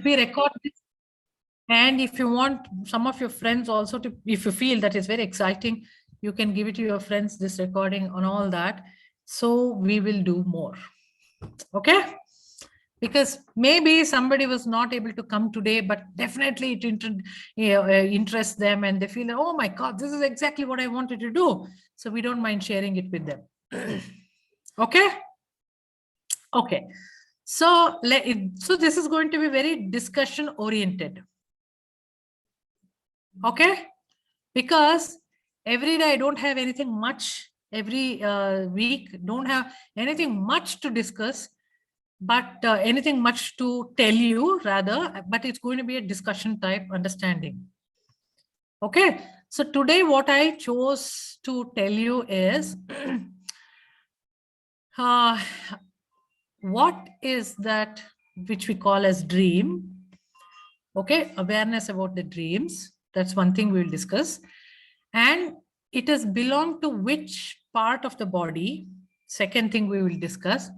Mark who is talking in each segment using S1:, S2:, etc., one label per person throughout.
S1: We record this. And if you want some of your friends also to, if you feel that is very exciting, you can give it to your friends, this recording on all that. So we will do more. Okay. Because maybe somebody was not able to come today, but definitely it interests them and they feel that, oh my God, this is exactly what I wanted to do. So we don't mind sharing it with them. Okay. Okay. So this is going to be very discussion oriented. Okay. Because every day I don't have anything much, every week don't have anything much to discuss, but anything much to tell you rather, but it's going to be a discussion type understanding. Okay. So today what I chose to tell you is what is that which we call as dream. Okay. Awareness about the dreams. That's one thing we will discuss. And it has belonged to which part of the body. Second thing we will discuss.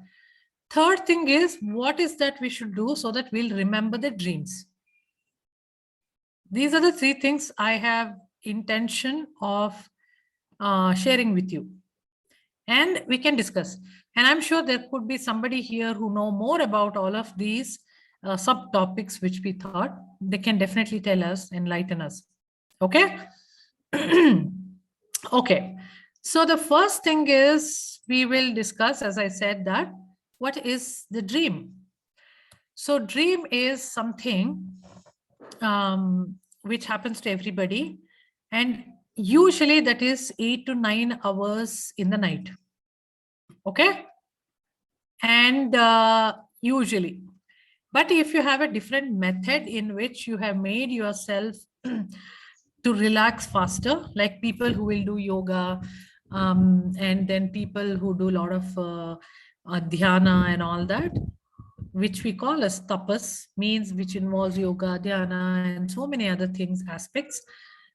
S1: Third thing is, what is that we should do so that we'll remember the dreams? These are the three things I have intention of sharing with you. And we can discuss. And I'm sure there could be somebody here who know more about all of these subtopics which we thought. They can definitely tell us, enlighten us. Okay? Okay. So the first thing is we will discuss, as I said, that what is the dream? So dream is something which happens to everybody. And usually that is 8 to 9 hours in the night. Okay. And usually, but if you have a different method in which you have made yourself to relax faster, like people who will do yoga, and then people who do a lot of dhyana and all that, which we call as tapas, means which involves yoga, dhyana, and so many other things, aspects,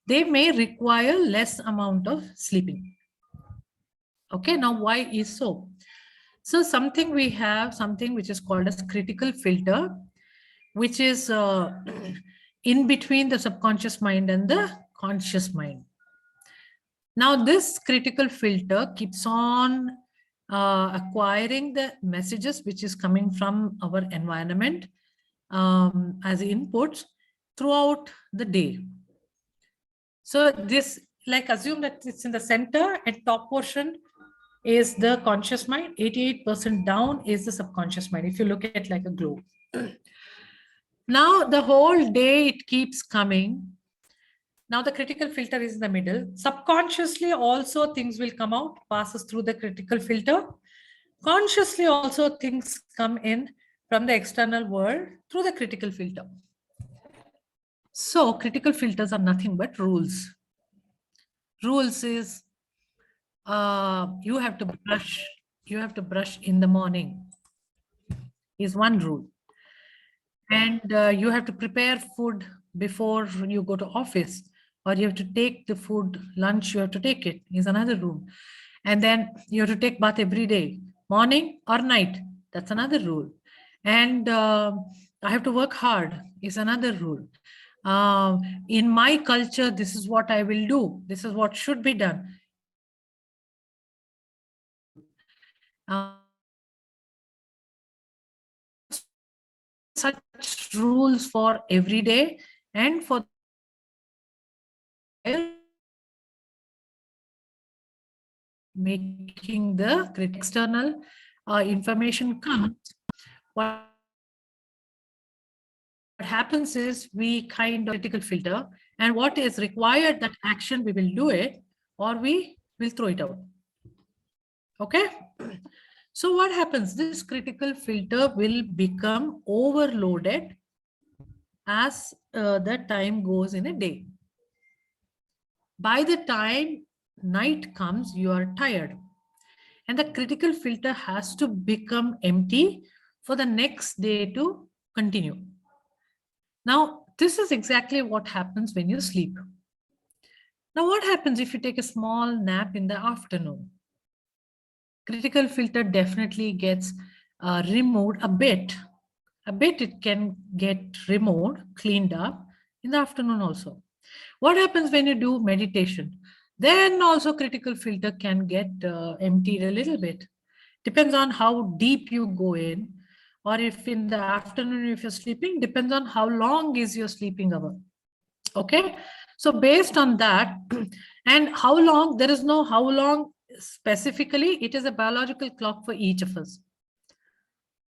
S1: they may require less amount of sleeping. Okay, now why is so? So we have something which is called as critical filter, which is in between the subconscious mind and the conscious mind. Now this critical filter keeps on acquiring the messages which is coming from our environment as inputs throughout the day. So this, like, assume that it's in the center and top portion is the conscious mind, 88% down is the subconscious mind, if you look at like a globe. Now the whole day it keeps coming. Now the critical filter is in the middle. Subconsciously also things will come out, passes through the critical filter. Consciously also things come in from the external world through the critical filter. So critical filters are nothing but rules. Rules is you have to brush in the morning is one rule. And you have to prepare food before you go to office, or you have to take the food, lunch, you have to take it is another rule. And then you have to take bath every day, morning or night. That's another rule. And I have to work hard is another rule. In my culture, this is what I will do. This is what should be done. Such rules for every day and for making the external information comes. What happens is we kind of critical filter, and what is required, that action, we will do it or we will throw it out. Okay. So what happens? This critical filter will become overloaded as the time goes in a day. By the time night comes, you are tired. And the critical filter has to become empty for the next day to continue. Now, this is exactly what happens when you sleep. Now, what happens if you take a small nap in the afternoon? Critical filter definitely gets removed a bit. a bit it can get removed, cleaned up in the afternoon also. What happens when you do meditation? Then also critical filter can get emptied a little bit. Depends on how deep you go in, or if in the afternoon if you're sleeping, depends on how long is your sleeping hour. Okay, so based on that, and how long, there is no how long specifically, it is a biological clock for each of us.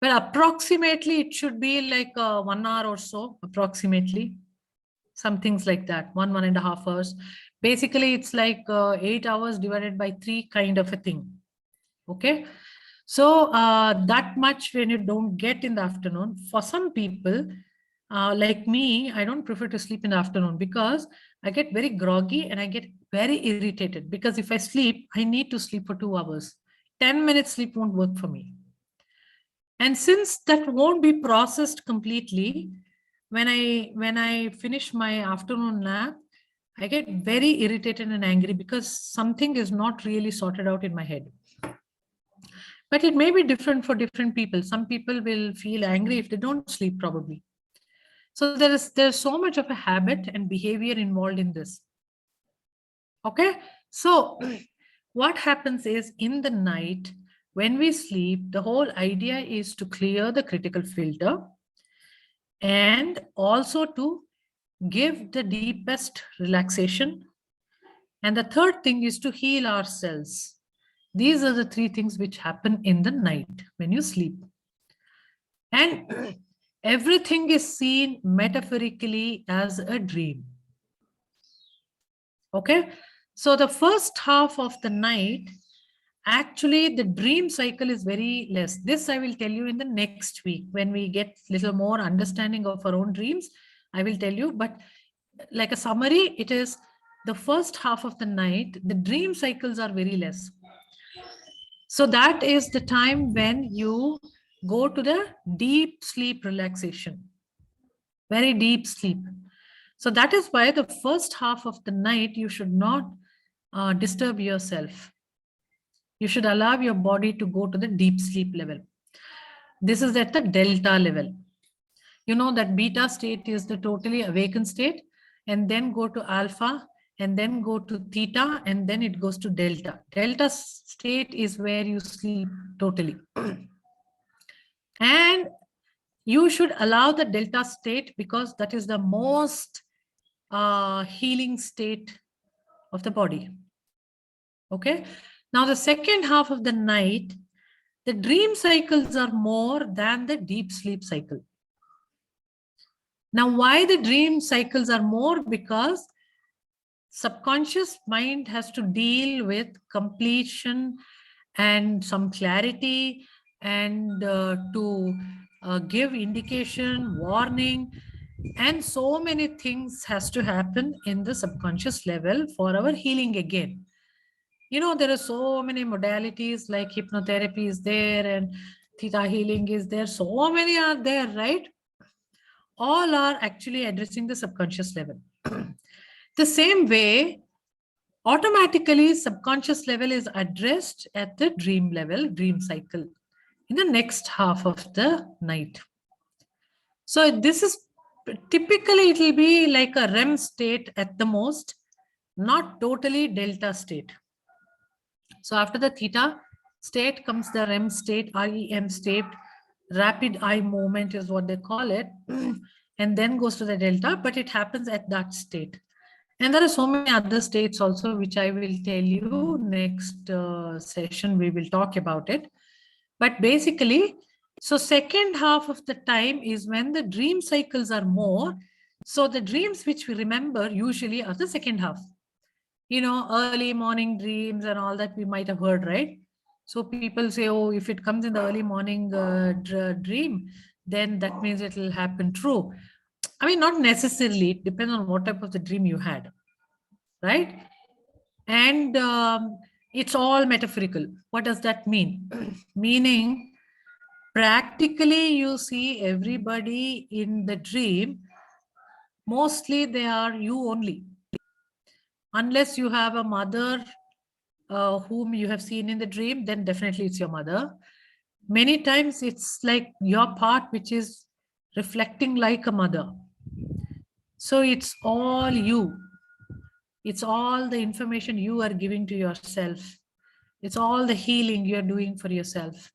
S1: But approximately it should be like 1 hour or so, approximately. Some things like that, 1.5 hours. Basically, it's like 8 hours divided by 3 kind of a thing. Okay. So that much when you don't get in the afternoon, for some people, like me, I don't prefer to sleep in the afternoon because I get very groggy and I get very irritated, because if I sleep, I need to sleep for 2 hours. 10 minutes sleep won't work for me. And since that won't be processed completely, when I finish my afternoon nap, I get very irritated and angry because something is not really sorted out in my head. But it may be different for different people. Some people will feel angry if they don't sleep, probably. So there's so much of a habit and behavior involved in this. Okay, so what happens is, in the night when we sleep, the whole idea is to clear the critical filter and also to give the deepest relaxation. And the third thing is to heal ourselves. These are the 3 things which happen in the night when you sleep. And everything is seen metaphorically as a dream. Okay, so the first half of the night, actually the dream cycle is very less. This I will tell you in the next week when we get little more understanding of our own dreams. I will tell you, but like a summary, it is the first half of the night, the dream cycles are very less. So that is the time when you go to the deep sleep relaxation, very deep sleep. So that is why the first half of the night, you should not disturb yourself. You should allow your body to go to the deep sleep level. This is at the delta level. You know that beta state is the totally awakened state, and then go to alpha, and then go to theta, and then it goes to delta. Delta state is where you sleep totally. And you should allow the delta state because that is the most healing state of the body. Okay. Now the second half of the night, the dream cycles are more than the deep sleep cycle. Now, why the dream cycles are more? Because subconscious mind has to deal with completion and some clarity, and to give indication, warning, and so many things has to happen in the subconscious level for our healing again. You know, there are so many modalities, like hypnotherapy is there and theta healing is there. So many are there, right? All are actually addressing the subconscious level. The same way, automatically subconscious level is addressed at the dream level, dream cycle, in the next half of the night. So this is typically, it will be like a REM state at the most, not totally delta state. So after the theta state comes the REM state, REM state, rapid eye movement is what they call it, and then goes to the delta, but it happens at that state. And there are so many other states also, which I will tell you next session, we will talk about it. But basically, so second half of the time is when the dream cycles are more. So the dreams which we remember usually are the second half. You know, early morning dreams and all that we might have heard, right? So people say, oh, if it comes in the early morning dream, then that means it will happen true. I mean, not necessarily. It depends on what type of the dream you had, right? And it's all metaphorical. What does that mean? Meaning, practically, you see everybody in the dream, mostly they are you only. Unless you have a mother whom you have seen in the dream, then definitely it's your mother. Many times it's like your part, which is reflecting like a mother. So it's all you. It's all the information you are giving to yourself. It's all the healing you're doing for yourself.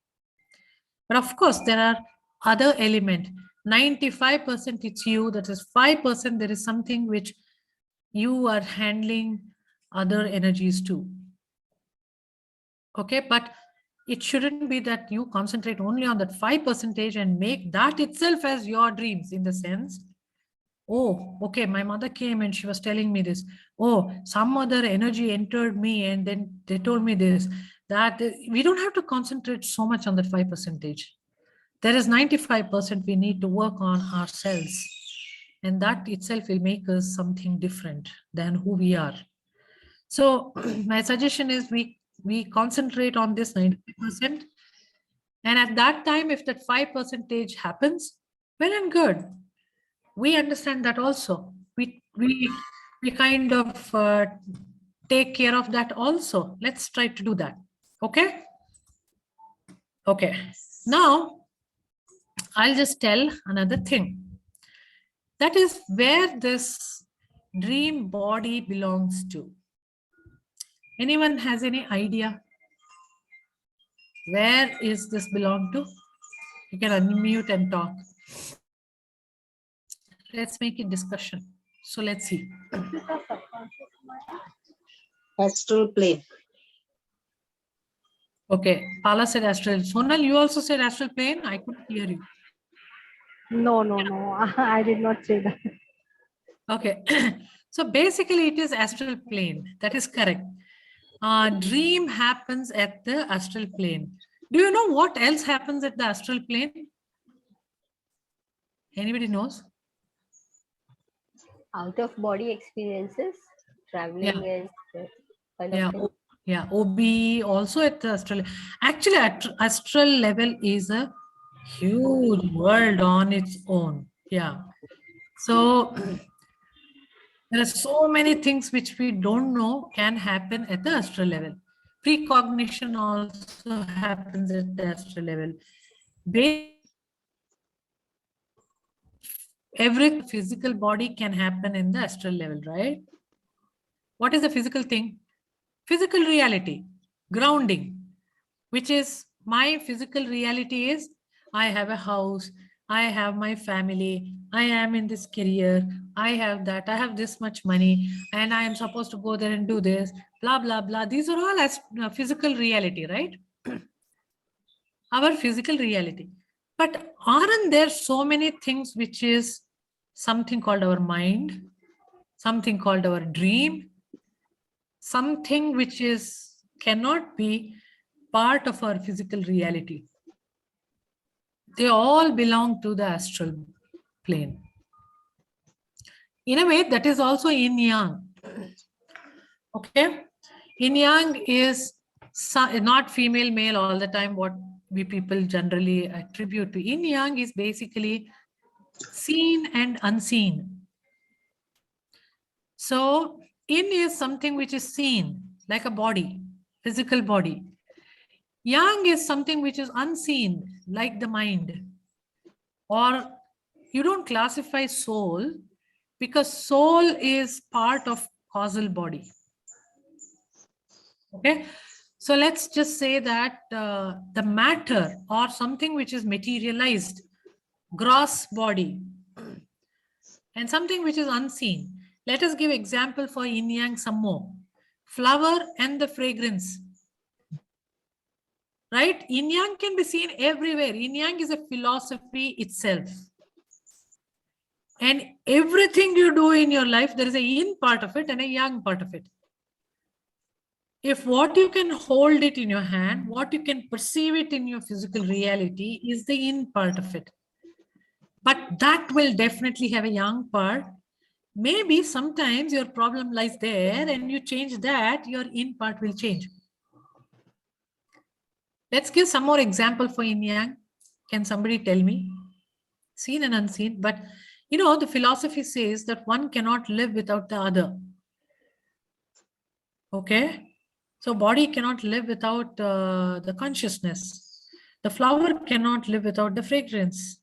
S1: But of course, there are other element. 95% it's you. That is 5% there is something which you are handling other energies too. Okay, but it shouldn't be that you concentrate only on that 5% and make that itself as your dreams, in the sense, oh, okay, my mother came and she was telling me this. Oh, some other energy entered me and then they told me this. That we don't have to concentrate so much on that 5%. There is 95% we need to work on ourselves. And that itself will make us something different than who we are. So my suggestion is we concentrate on this 90%. And at that time, if that 5% happens, well and good. We understand that also. We kind of take care of that also. Let's try to do that. Okay? Okay. Now, I'll just tell another thing. That is where this dream body belongs to. Anyone has any idea? Where is this belong to? You can unmute and talk. Let's make it discussion. So let's see.
S2: Astral plane.
S1: Okay, Pala said astral. Sonal, you also said astral plane. I couldn't hear you.
S3: No, I did not say that.
S1: Okay, so basically it is astral plane. That is correct. Dream happens at the astral plane. Do you know what else happens at the astral plane? Anybody knows?
S4: Out of body experiences, traveling is kind of thing.
S1: Yeah, OB also at the astral. Actually, astral level is a huge world on its own. Yeah. So there are so many things which we don't know can happen at the astral level. Precognition also happens at the astral level. Every physical body can happen in the astral level, right? What is the physical thing? Physical reality, grounding, which is my physical reality is I have a house, I have my family, I am in this career, I have that, I have this much money, and I am supposed to go there and do this, blah, blah, blah. These are all as physical reality, right? Our physical reality. But aren't there so many things which is something called our mind, something called our dream, something which is cannot be part of our physical reality? They all belong to the astral plane. In a way, that is also yin yang. Okay, yin yang is not female male all the time, what we people generally attribute to. Yin yang is basically seen and unseen. So yin is something which is seen, like a body, physical body. Yang is something which is unseen, like the mind. Or you don't classify soul because soul is part of causal body. Okay, so let's just say that the matter or something which is materialized, gross body, and something which is unseen. Let us give example for yin yang some more. Flower and the fragrance. Right? Yin yang can be seen everywhere. Yin yang is a philosophy itself. And everything you do in your life, there is a yin part of it and a yang part of it. If what you can hold it in your hand, what you can perceive it in your physical reality is the yin part of it. But that will definitely have a yang part. Maybe sometimes your problem lies there and you change that, your yin part will change. Let's give some more example for yin yang. Can somebody tell me? Seen and unseen. But you know, the philosophy says that one cannot live without the other. Okay? So body cannot live without the consciousness. The flower cannot live without the fragrance.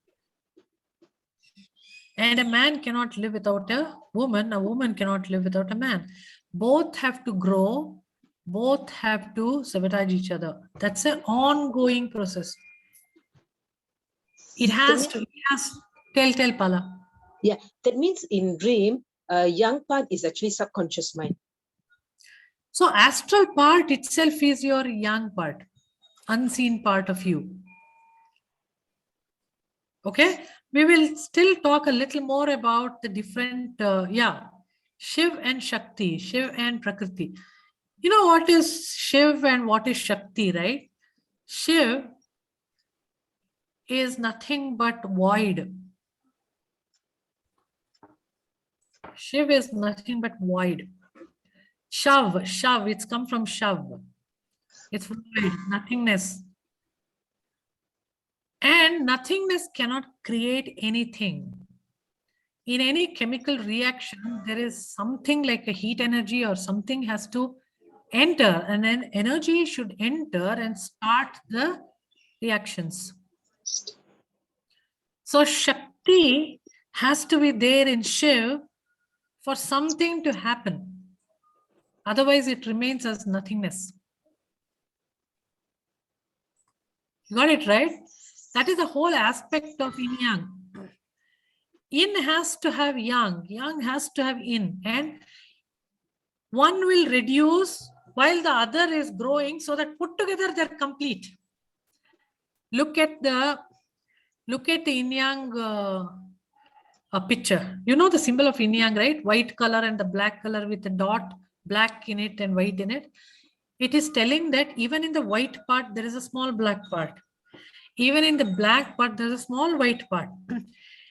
S1: And a man cannot live without a woman cannot live without a man. Both have to grow, both have to sabotage each other. That's an ongoing process. It has to, tell Pala.
S2: Yeah, that means in dream, young part is actually subconscious mind.
S1: So astral part itself is your young part, unseen part of you. Okay, we will still talk a little more about the different, Shiv and Shakti, Shiv and Prakriti. You know what is Shiv and what is Shakti, right? Shiv is nothing but void. Shiv is nothing but void. Shav, it's come from Shav. It's void, nothingness. And nothingness cannot create anything. In any chemical reaction, there is something like a heat energy or something has to enter, and then energy should enter and start the reactions. So Shakti has to be there in Shiv for something to happen. Otherwise, it remains as nothingness. You got it, right? That is the whole aspect of yin yang. Yin has to have yang has to have yin, and one will reduce while the other is growing, so that put together they're complete. Look at the yin yang picture. You know the symbol of yin yang, right? White color and the black color with a dot, black in it and white in it. It is telling that even in the white part, there is a small black part. Even in the black part, there's a small white part.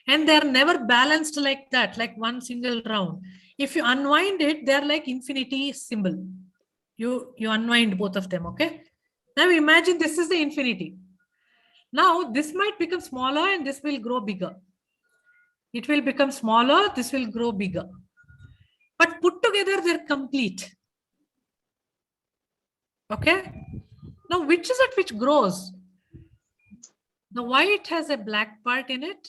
S1: And they're never balanced like that, like one single round. If you unwind it, they're like infinity symbol. You unwind both of them, okay? Now imagine this is the infinity. Now this might become smaller and this will grow bigger. It will become smaller, this will grow bigger. But put together, they're complete. Okay? Now which is it which grows? The white has a black part in it.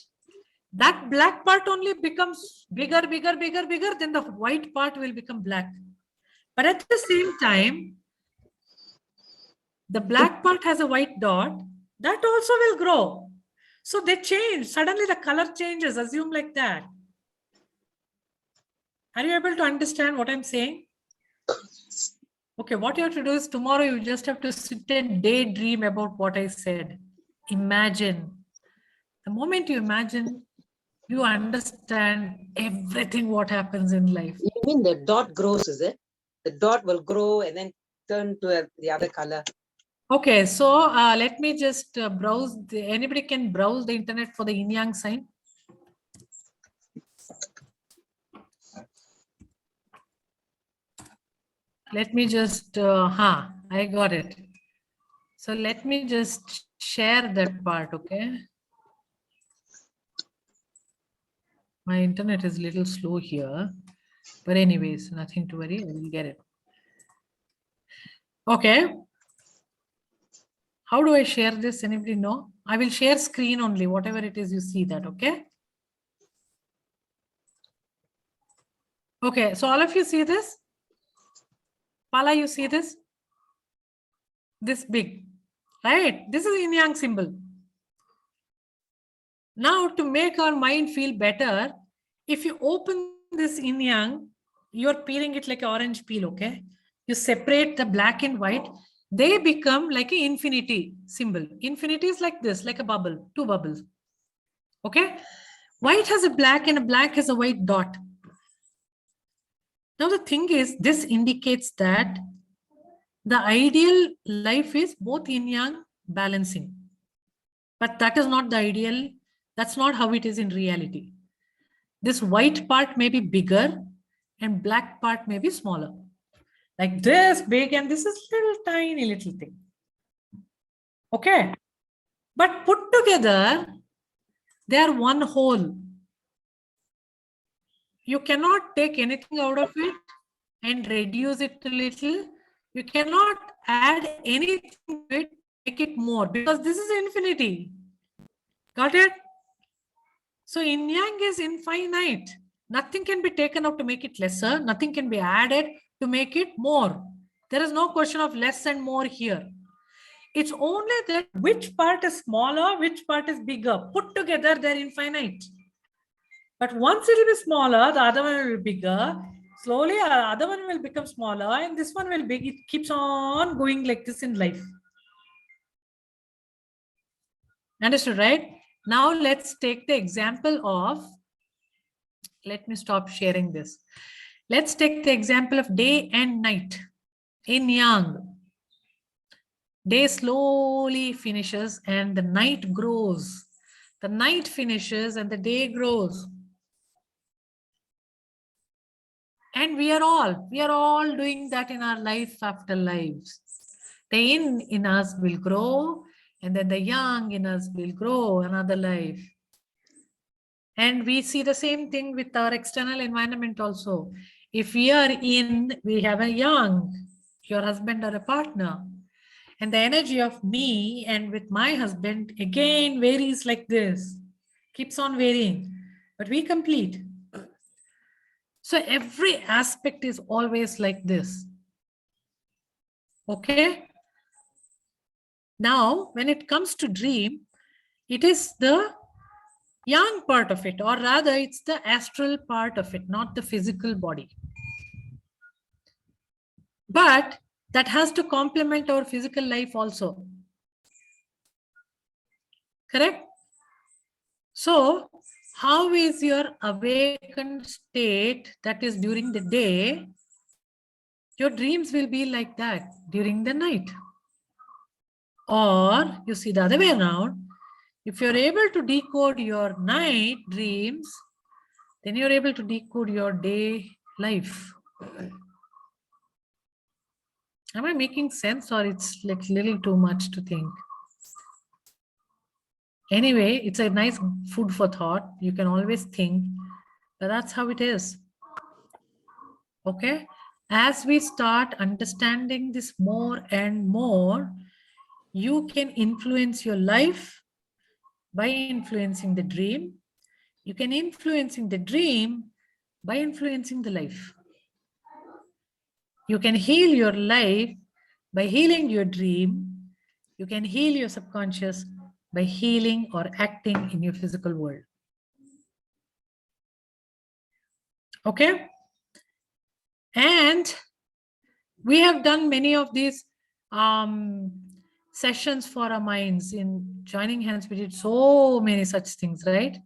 S1: That black part only becomes bigger, then the white part will become black. But at the same time, the black part has a white dot, that also will grow. So they change. Suddenly the color changes, assume like that. Are you able to understand what I'm saying? Okay, what you have to do is tomorrow you just have to sit and daydream about what I said. Imagine. The moment you imagine, you understand everything what happens in life.
S2: You mean the dot grows, is it? The dot will grow and then turn to the other color.
S1: Okay, so let me just browse. Anybody can browse the internet for the yin yang sign. Let me just, I got it. So let me just share that part, okay? My internet is a little slow here, but anyways, nothing to worry, I will get it. Okay. How do I share this? Anybody know? I will share screen only, whatever it is, you see that, okay? Okay, so all of you see this? Pala, you see this? This big, right? This is yin yang symbol. Now, to make our mind feel better, if you open this yin yang, you're peeling it like an orange peel, okay? You separate the black and white, they become like an infinity symbol. Infinity is like this, like a bubble, two bubbles, okay? White has a black and a black has a white dot. Now, the thing is, this indicates that the ideal life is both yin yang balancing. But that is not the ideal. That's not how it is in reality. This white part may be bigger and black part may be smaller. Like this big and this is little tiny little thing. Okay. But put together, they are one whole. You cannot take anything out of it and reduce it a little. You cannot add anything to it, make it more, because this is infinity. Got it? So yin yang is infinite. Nothing can be taken out to make it lesser. Nothing can be added to make it more. There is no question of less and more here. It's only that which part is smaller, which part is bigger. Put together, they're infinite. But once it will be smaller, the other one will be bigger. Slowly, the other one will become smaller, and this one will be. It keeps on going like this in life. Understood, right? Now let's take the example of. Let me stop sharing this. Let's take the example of day and night. Yin yang. Day slowly finishes and the night grows. The night finishes and the day grows. And we are all doing that in our life after lives. The yin in us will grow, and then the yang in us will grow another life. And we see the same thing with our external environment also. If we are in, we have a yang, your husband or a partner. And the energy of me and with my husband again varies like this, keeps on varying, but we complete. So every aspect is always like this. Okay. Now, when it comes to dream, it is the yang part of it, or rather it's the astral part of it, not the physical body. But that has to complement our physical life also. Correct? So, how is your awakened state that is during the day? Your dreams will be like that during the night. Or you see the other way around. If you're able to decode your night dreams, then you're able to decode your day life. Am I making sense, or it's like little too much to think? Anyway, it's a nice food for thought. You can always think, but that's how it is. Okay? As we start understanding this more and more, you can influence your life by influencing the dream. You can influencing the dream by influencing the life. You can heal your life by healing your dream. You can heal your subconscious by healing or acting in your physical world. Okay? And we have done many of these sessions for our minds. In Joining Hands, we did so many such things, right?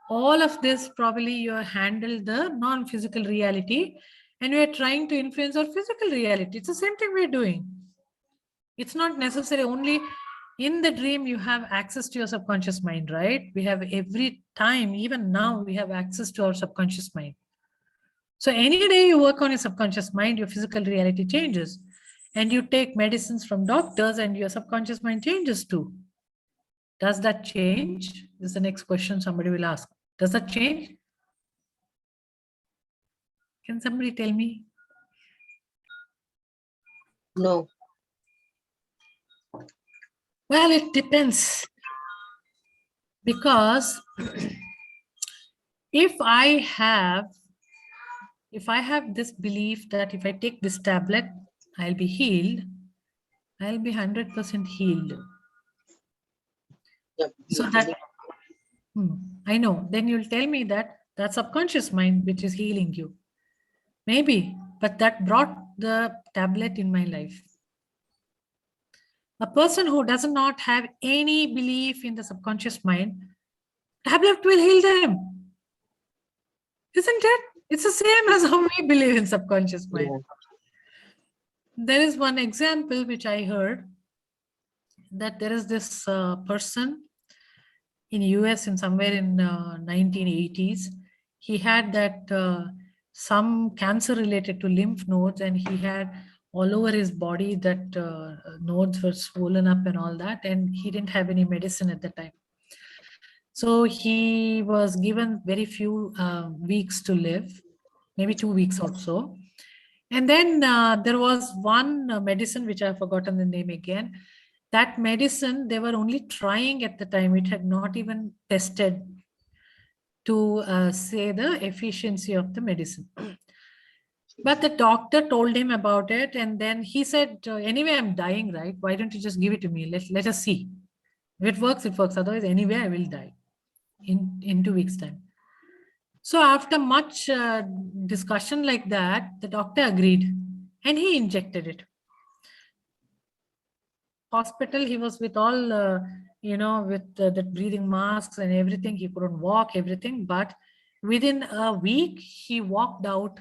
S1: All of this, probably you handled the non-physical reality and we are trying to influence our physical reality. It's the same thing we're doing. It's not necessary only in the dream you have access to your subconscious mind, right? We have every time, even now, we have access to our subconscious mind. So any day you work on your subconscious mind, your physical reality changes. And you take medicines from doctors and your subconscious mind changes too. Does that change? This is the next question somebody will ask. Does that change? Can somebody tell me?
S2: No.
S1: Well, it depends. Because if I have this belief that if I take this tablet, I'll be healed, I'll be 100% healed.
S2: Yep.
S1: So that, I know. Then you'll tell me that that's subconscious mind which is healing you. Maybe, but that brought the tablet in my life. A person who does not have any belief in the subconscious mind, tablet will heal them. Isn't it? It's the same as how we believe in subconscious mind.
S2: Yeah.
S1: There is one example which I heard, that there is this person in US in somewhere in 1980s. He had that some cancer related to lymph nodes, and he had all over his body that nodes were swollen up and all that, and he didn't have any medicine at the time. So he was given very few weeks to live, maybe 2 weeks or so. And then there was one medicine, which I've forgotten the name again. That medicine, they were only trying at the time. It had not even tested. to say the efficiency of the medicine. But the doctor told him about it, and then he said, anyway, I'm dying, right? Why don't you just give it to me? Let us see. If it works, it works. Otherwise, anyway, I will die in 2 weeks' time. So after much discussion like that, the doctor agreed and he injected it. Hospital, he was with all, with the breathing masks and everything. He couldn't walk, everything. But within a week, he walked out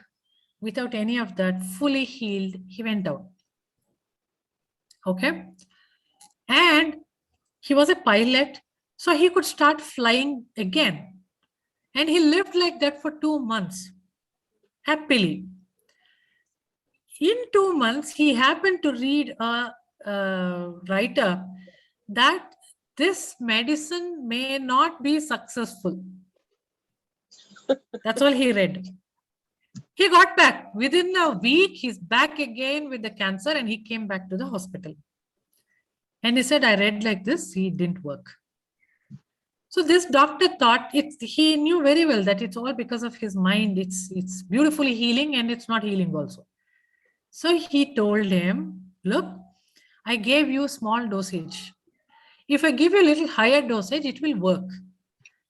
S1: without any of that, fully healed. He went out. Okay. And he was a pilot, so he could start flying again. And he lived like that for 2 months, happily. In 2 months, he happened to read a write-up that this medicine may not be successful. That's all he read. He got back. Within a week, he's back again with the cancer, and he came back to the hospital. And he said, I read like this, it didn't work. So this doctor thought, he knew very well that it's all because of his mind. It's beautifully healing and it's not healing also. So he told him, look, I gave you small dosage. If I give you a little higher dosage, it will work.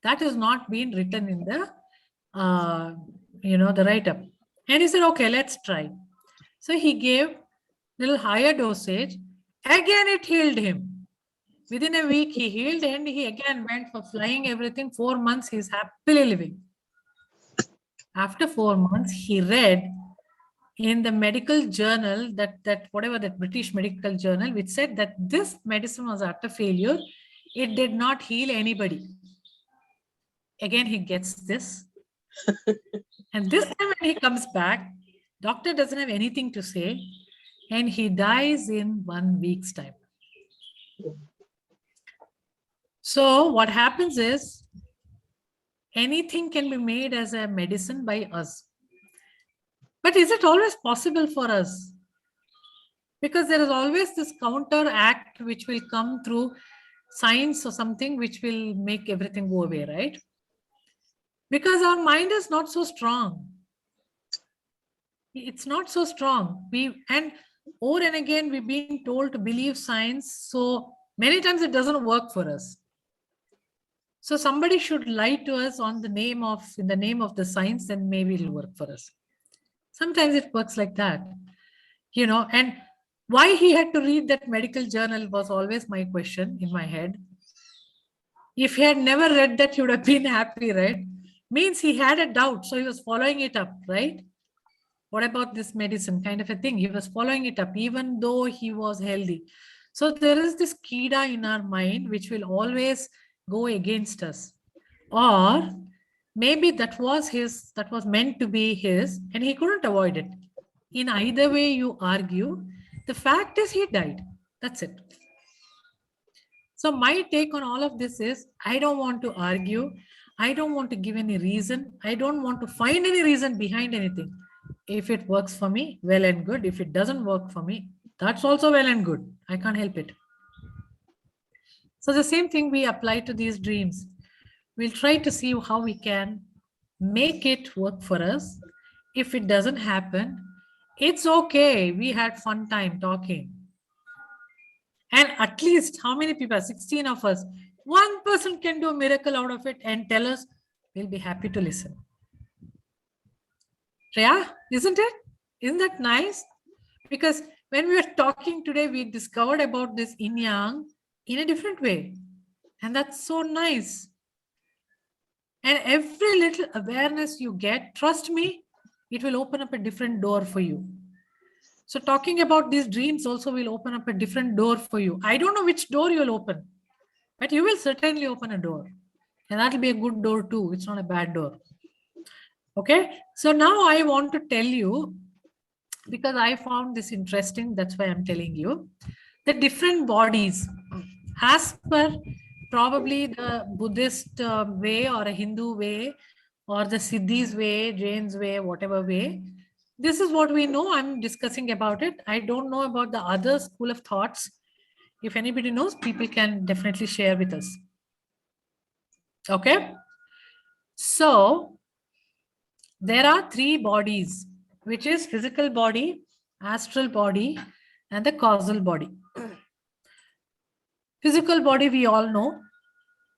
S1: That has not been written in the, the write-up. And he said, okay, let's try. So he gave little higher dosage. Again, it healed him. Within a week, he healed and he again went for flying, everything. 4 months, he's happily living. After 4 months, he read in the medical journal that British medical journal, which said that this medicine was utter failure. It did not heal anybody. Again, he gets this. And this time when he comes back, doctor doesn't have anything to say. And he dies in 1 week's time. So what happens is, anything can be made as a medicine by us. But is it always possible for us? Because there is always this counteract which will come through science or something which will make everything go away, right? Because our mind is not so strong. It's not so strong. Over and again, we've been told to believe science. So many times it doesn't work for us. So somebody should lie to us in the name of the science, then maybe it'll work for us. Sometimes it works like that, and why he had to read that medical journal was always my question in my head. If he had never read that, he would have been happy, right? Means he had a doubt, so he was following it up, right? What about this medicine kind of a thing? He was following it up, even though he was healthy. So there is this kida in our mind, which will always go against us. Or maybe that was meant to be his, and he couldn't avoid it. In either way you argue, the fact is he died. That's it. So my take on all of this is, I don't want to argue. I don't want to give any reason. I don't want to find any reason behind anything. If it works for me, well and good. If it doesn't work for me, that's also well and good. I can't help it. So the same thing we apply to these dreams. We'll try to see how we can make it work for us. If it doesn't happen, it's okay. We had fun time talking. And at least how many people, 16 of us, one person can do a miracle out of it and tell us, we'll be happy to listen. Yeah, isn't it? Isn't that nice? Because when we were talking today, we discovered about this yin yang in a different way. And that's so nice. And every little awareness you get, trust me, it will open up a different door for you. So talking about these dreams also will open up a different door for you. I don't know which door you'll open, but you will certainly open a door. And that'll be a good door too. It's not a bad door. Okay. So now I want to tell you, because I found this interesting, that's why I'm telling you, the different bodies as per probably the Buddhist way or a Hindu way or the Siddhis way, Jain's way, whatever way. This is what we know. I'm discussing about it. I don't know about the other school of thoughts. If anybody knows, people can definitely share with us. Okay. So there are three bodies, which is physical body, astral body, and the causal body. Physical body, we all know,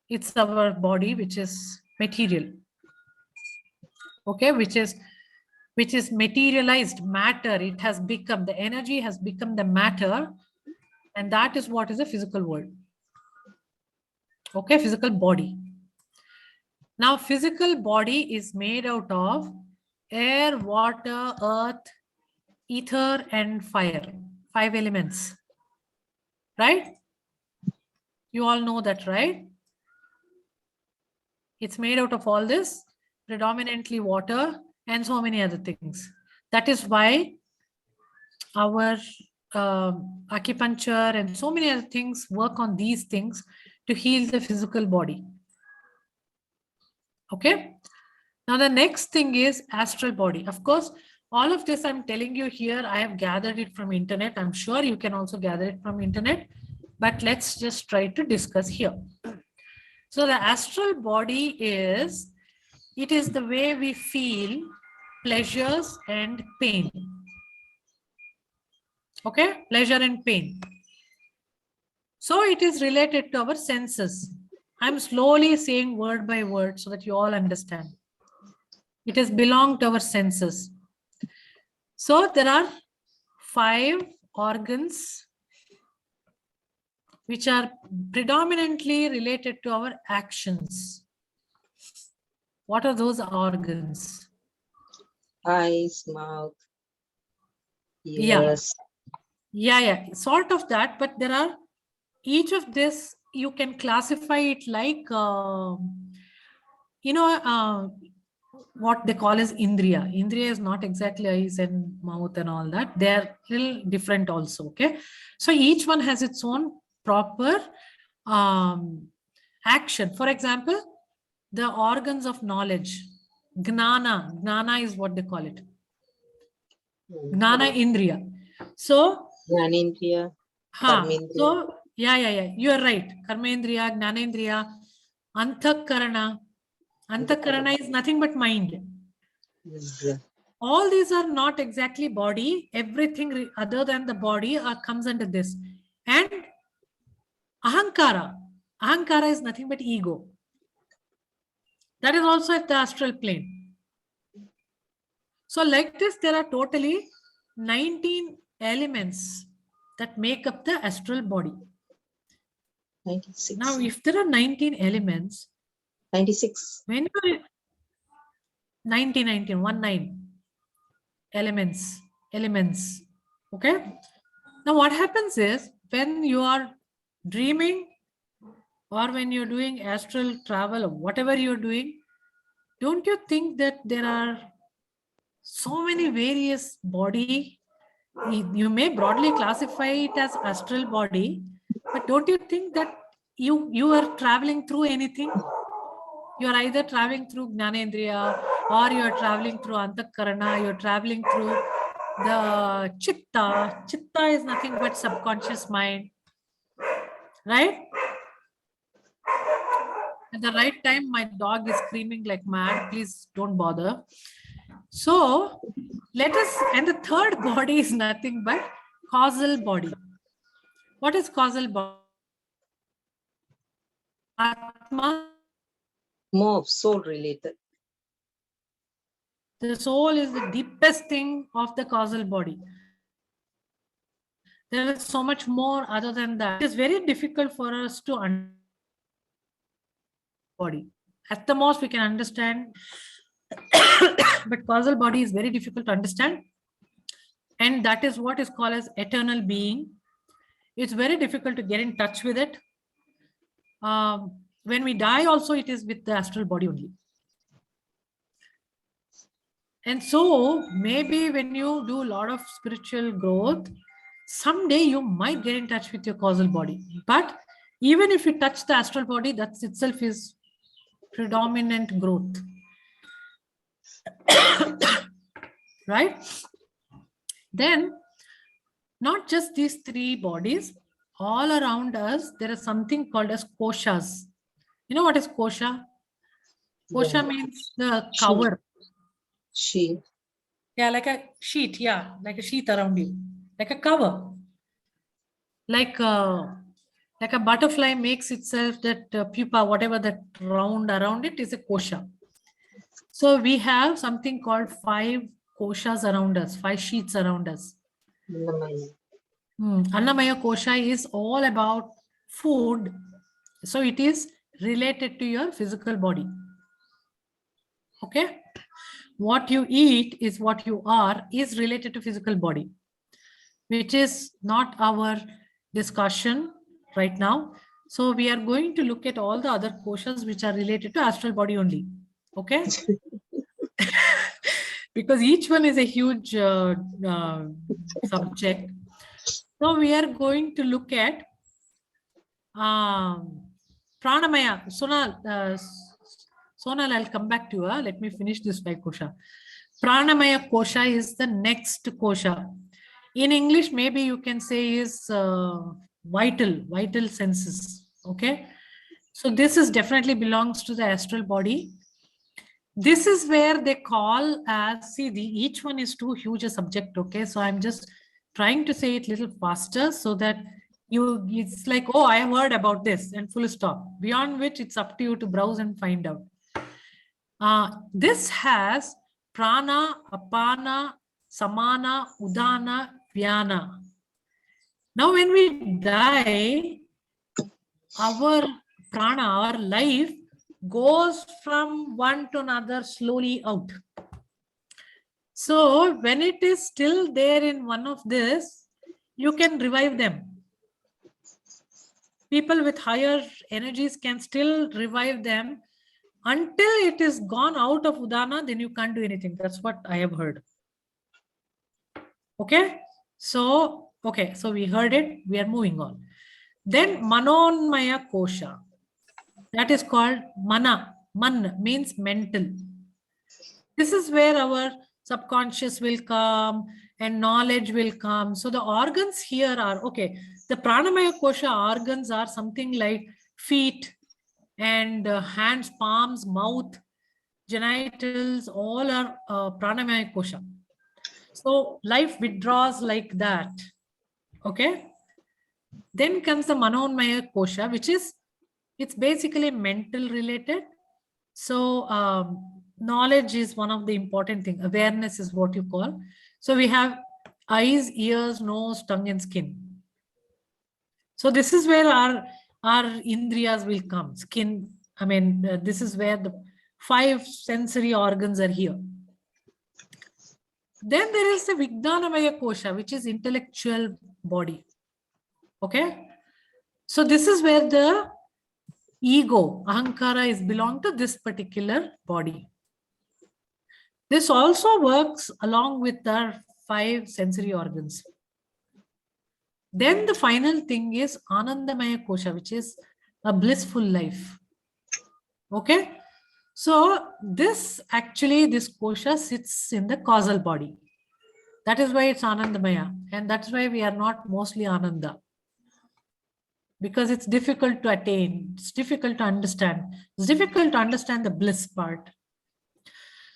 S1: it's our body, which is material. Okay, which is materialized matter. It has become, the energy has become the matter, and that is what is the physical world. Okay, physical body. Now, physical body is made out of air, water, earth, ether, and fire. 5 elements. Right? You all know that, right? It's made out of all this, predominantly water, and so many other things. That is why our acupuncture and so many other things work on these things to heal the physical body. Okay. Now the next thing is astral body. Of course, all of this I'm telling you here, I have gathered it from internet. I'm sure you can also gather it from internet, but let's just try to discuss here. So the astral body is, it is the way we feel pleasures and pain. Okay, pleasure and pain. So it is related to our senses. I'm slowly saying word by word so that you all understand. It has belonged to our senses. So there are 5 organs which are predominantly related to our actions. What are those organs?
S2: Eyes, mouth,
S1: Yeah.
S2: ears.
S1: Yeah, sort of that, but there are, each of this, you can classify it like, what they call as Indriya. Indriya is not exactly eyes and mouth and all that. They're little different also, okay? So each one has its own proper action. For example, the organs of knowledge, Gnana is what they call it. Gnana Indriya. So,
S2: Jnanendriya, Karmendriya.
S1: so yeah, you are right. Karmendriya, Gnanendriya, Antakarana. Antakarana is nothing but mind.
S2: Yeah.
S1: All these are not exactly body. Everything other than the body comes under this. And Ahankara. Ahankara is nothing but ego. That is also at the astral plane. So like this, there are totally 19 elements that make up the astral body.
S2: 96.
S1: Now, if there are 19 elements,
S2: 96.
S1: when you 19 elements, okay? Now what happens is, when you are dreaming or when you're doing astral travel or whatever you're doing, don't you think that there are so many various body? You may broadly classify it as astral body, but don't you think that you are traveling through anything? You are either traveling through Gnanendriya, or you are traveling through Antakarana, you're traveling through the Chitta. Chitta is nothing but subconscious mind, right? At the right time, my dog is screaming like mad. Please don't bother. So let us, and the third body is nothing but causal body. What is causal body? Atma.
S2: More soul related.
S1: The soul is the deepest thing of the causal body. There is so much more other than that. It is very difficult for us to understand body. At the most, we can understand, but causal body is very difficult to understand. And that is what is called as eternal being. It's very difficult to get in touch with it. When we die also, it is with the astral body only. And so maybe when you do a lot of spiritual growth, someday you might get in touch with your causal body. But even if you touch the astral body, that itself is predominant growth. Right? Then, not just these 3 bodies, all around us, there is something called as Koshas. You know what is Kosha? Kosha means the cover.
S2: She.
S1: Yeah, like a sheet. Yeah, like a sheet around you, like a cover. Like a butterfly makes itself that pupa, whatever that round around it is a kosha. So we have something called 5 koshas around us, 5 sheets around us. Annamaya kosha is all about food. So it is related to your physical body. Okay. What you eat is what you are is related to physical body, which is not our discussion right now. So we are going to look at all the other koshas which are related to astral body only. Okay. Because each one is a huge subject. So we are going to look at pranamaya. Sonal, I'll come back to you. Let me finish this by kosha. Pranamaya kosha is the next kosha. In English, maybe you can say is vital senses. Okay. So this is definitely belongs to the astral body. This is where they call as, see, each one is too huge a subject. Okay. So I'm just trying to say it a little faster so that it's like, oh, I have heard about this and full stop. Beyond which it's up to you to browse and find out. This has prana, apana, samana, udana, vyana. Now, when we die, our prana, our life goes from one to another slowly out. So, when it is still there in one of this, you can revive them. People with higher energies can still revive them until it is gone out of udana, then you can't do anything. That's what I have heard. Okay. So we heard it. We are moving on. Then manonmaya kosha. That is called mana. Man means mental. This is where our subconscious will come and knowledge will come. So the organs here are, okay, the pranamaya kosha organs are something like feet and hands, palms, mouth, genitals, all are pranamaya kosha. So life withdraws like that. Okay. Then comes the manonmaya kosha, which is, it's basically mental related. So knowledge is one of the important things. Awareness is what you call. So we have eyes, ears, nose, tongue, and skin. So this is where our indriyas will come. Skin, I mean, this is where the 5 sensory organs are here. Then there is the Vijnanamaya kosha, which is intellectual body. Okay. So this is where the ego, ahankara, is belong to this particular body. This also works along with our 5 sensory organs. Then the final thing is Anandamaya kosha, which is a blissful life. Okay. So this kosha sits in the causal body. That is why it's Anandamaya. And that's why we are not mostly Ananda. Because it's difficult to attain. It's difficult to understand. It's difficult to understand the bliss part.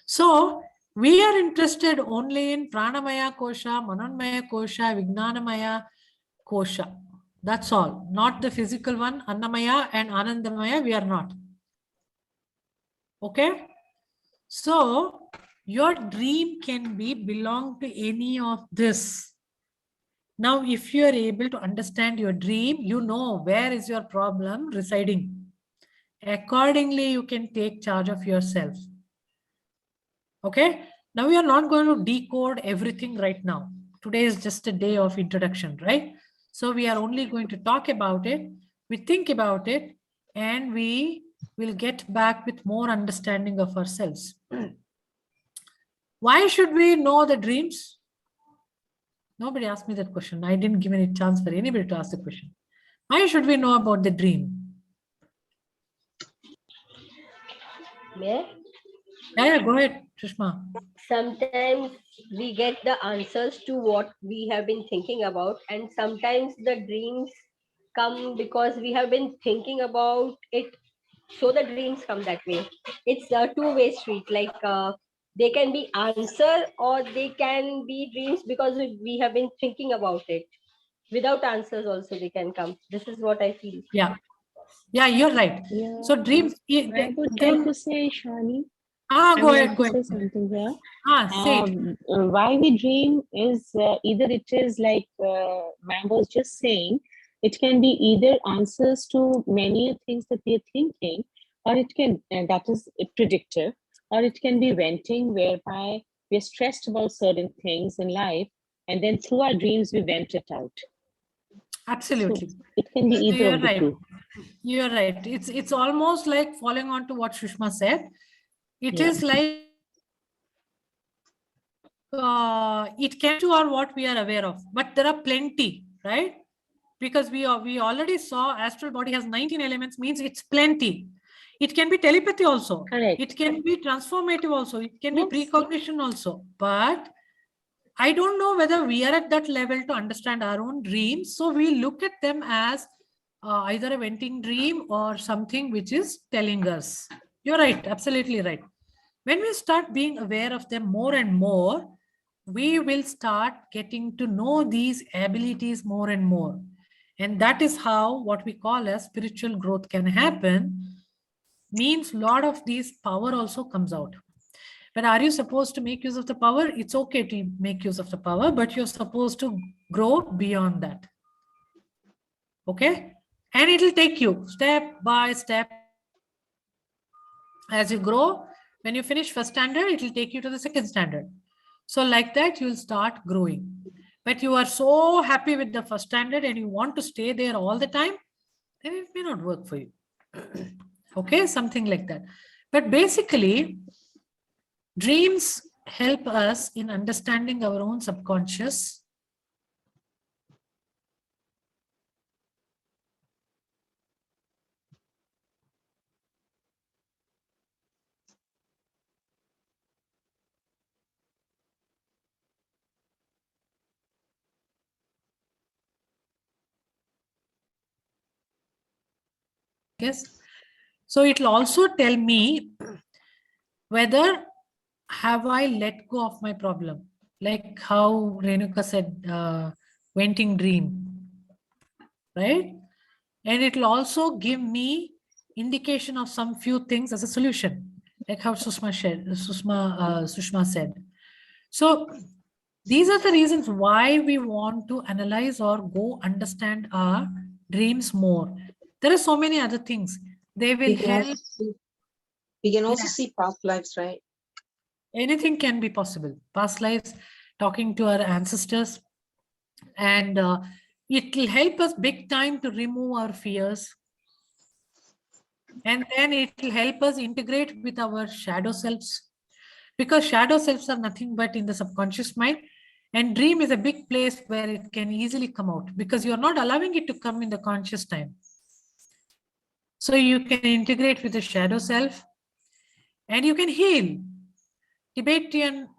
S1: So we are interested only in Pranamaya kosha, Manonmaya kosha, Vijnanamaya kosha. That's all. Not the physical one. Annamaya and Anandamaya, we are not. Okay. So your dream can belong to any of this. Now, if you are able to understand your dream, you know where is your problem residing. Accordingly, you can take charge of yourself. Okay. Now we are not going to decode everything right now. Today is just a day of introduction, right? So we are only going to talk about it. We think about it and we will get back with more understanding of ourselves. Why should we know the dreams? Nobody asked me that question. I didn't give any chance for anybody to ask the question. Why should we know about the dream?
S4: Yeah.
S1: Yeah, go ahead, Sushma.
S4: Sometimes we get the answers to what we have been thinking about, and sometimes the dreams come because we have been thinking about it So the dreams come that way. It's a two-way street. Like they can be answer or they can be dreams because we have been thinking about it. Without answers also they can come. This is what I feel.
S1: Yeah. Yeah, you're right.
S5: Yeah,
S1: So dreams,
S5: I would like to say, Shani, I
S1: go
S5: would
S1: ahead,
S5: like
S1: go
S5: to say
S1: ahead.
S5: something here.
S1: Say it.
S5: Why we dream is either it is like Ma'am was just saying, it can be either answers to many things that we are thinking, or it can, that is predictive, or it can be venting, whereby we are stressed about certain things in life, and then through our dreams we vent it out.
S1: Absolutely.
S5: So it can be either
S1: You're
S5: of the
S1: right.
S5: two.
S1: You're right. It's almost like falling on to what Sushma said. It
S5: Yeah.
S1: is like it can to or what we are aware of, but there are plenty, right? Because we already saw astral body has 19 elements, means it's plenty. It can be telepathy also.
S5: Correct.
S1: It can be transformative also. It can be
S5: Yes.
S1: precognition also. But I don't know whether we are at that level to understand our own dreams. So we look at them as either a venting dream or something which is telling us. You're right. Absolutely right. When we start being aware of them more and more, we will start getting to know these abilities more and more. And that is how what we call as spiritual growth can happen. Means a lot of these power also comes out. But are you supposed to make use of the power? It's okay to make use of the power, but you're supposed to grow beyond that. Okay? And it'll take you step by step. As you grow, when you finish first standard, it will take you to the second standard. So like that, you'll start growing. But you are so happy with the first standard and you want to stay there all the time, then it may not work for you. Okay, something like that. But basically, dreams help us in understanding our own subconscious. Yes. So it will also tell me whether have I let go of my problem, like how Renuka said, venting dream, right? And it will also give me indication of some few things as a solution, like how Sushma said. So these are the reasons why we want to analyze or go understand our dreams more. There are so many other things. They will help.
S2: We can also see past lives, right?
S1: Anything can be possible. Past lives, talking to our ancestors, and it will help us big time to remove our fears. And then it will help us integrate with our shadow selves, because shadow selves are nothing but in the subconscious mind. And dream is a big place where it can easily come out because you're not allowing it to come in the conscious time. So you can integrate with the shadow self and you can heal. Tibetan,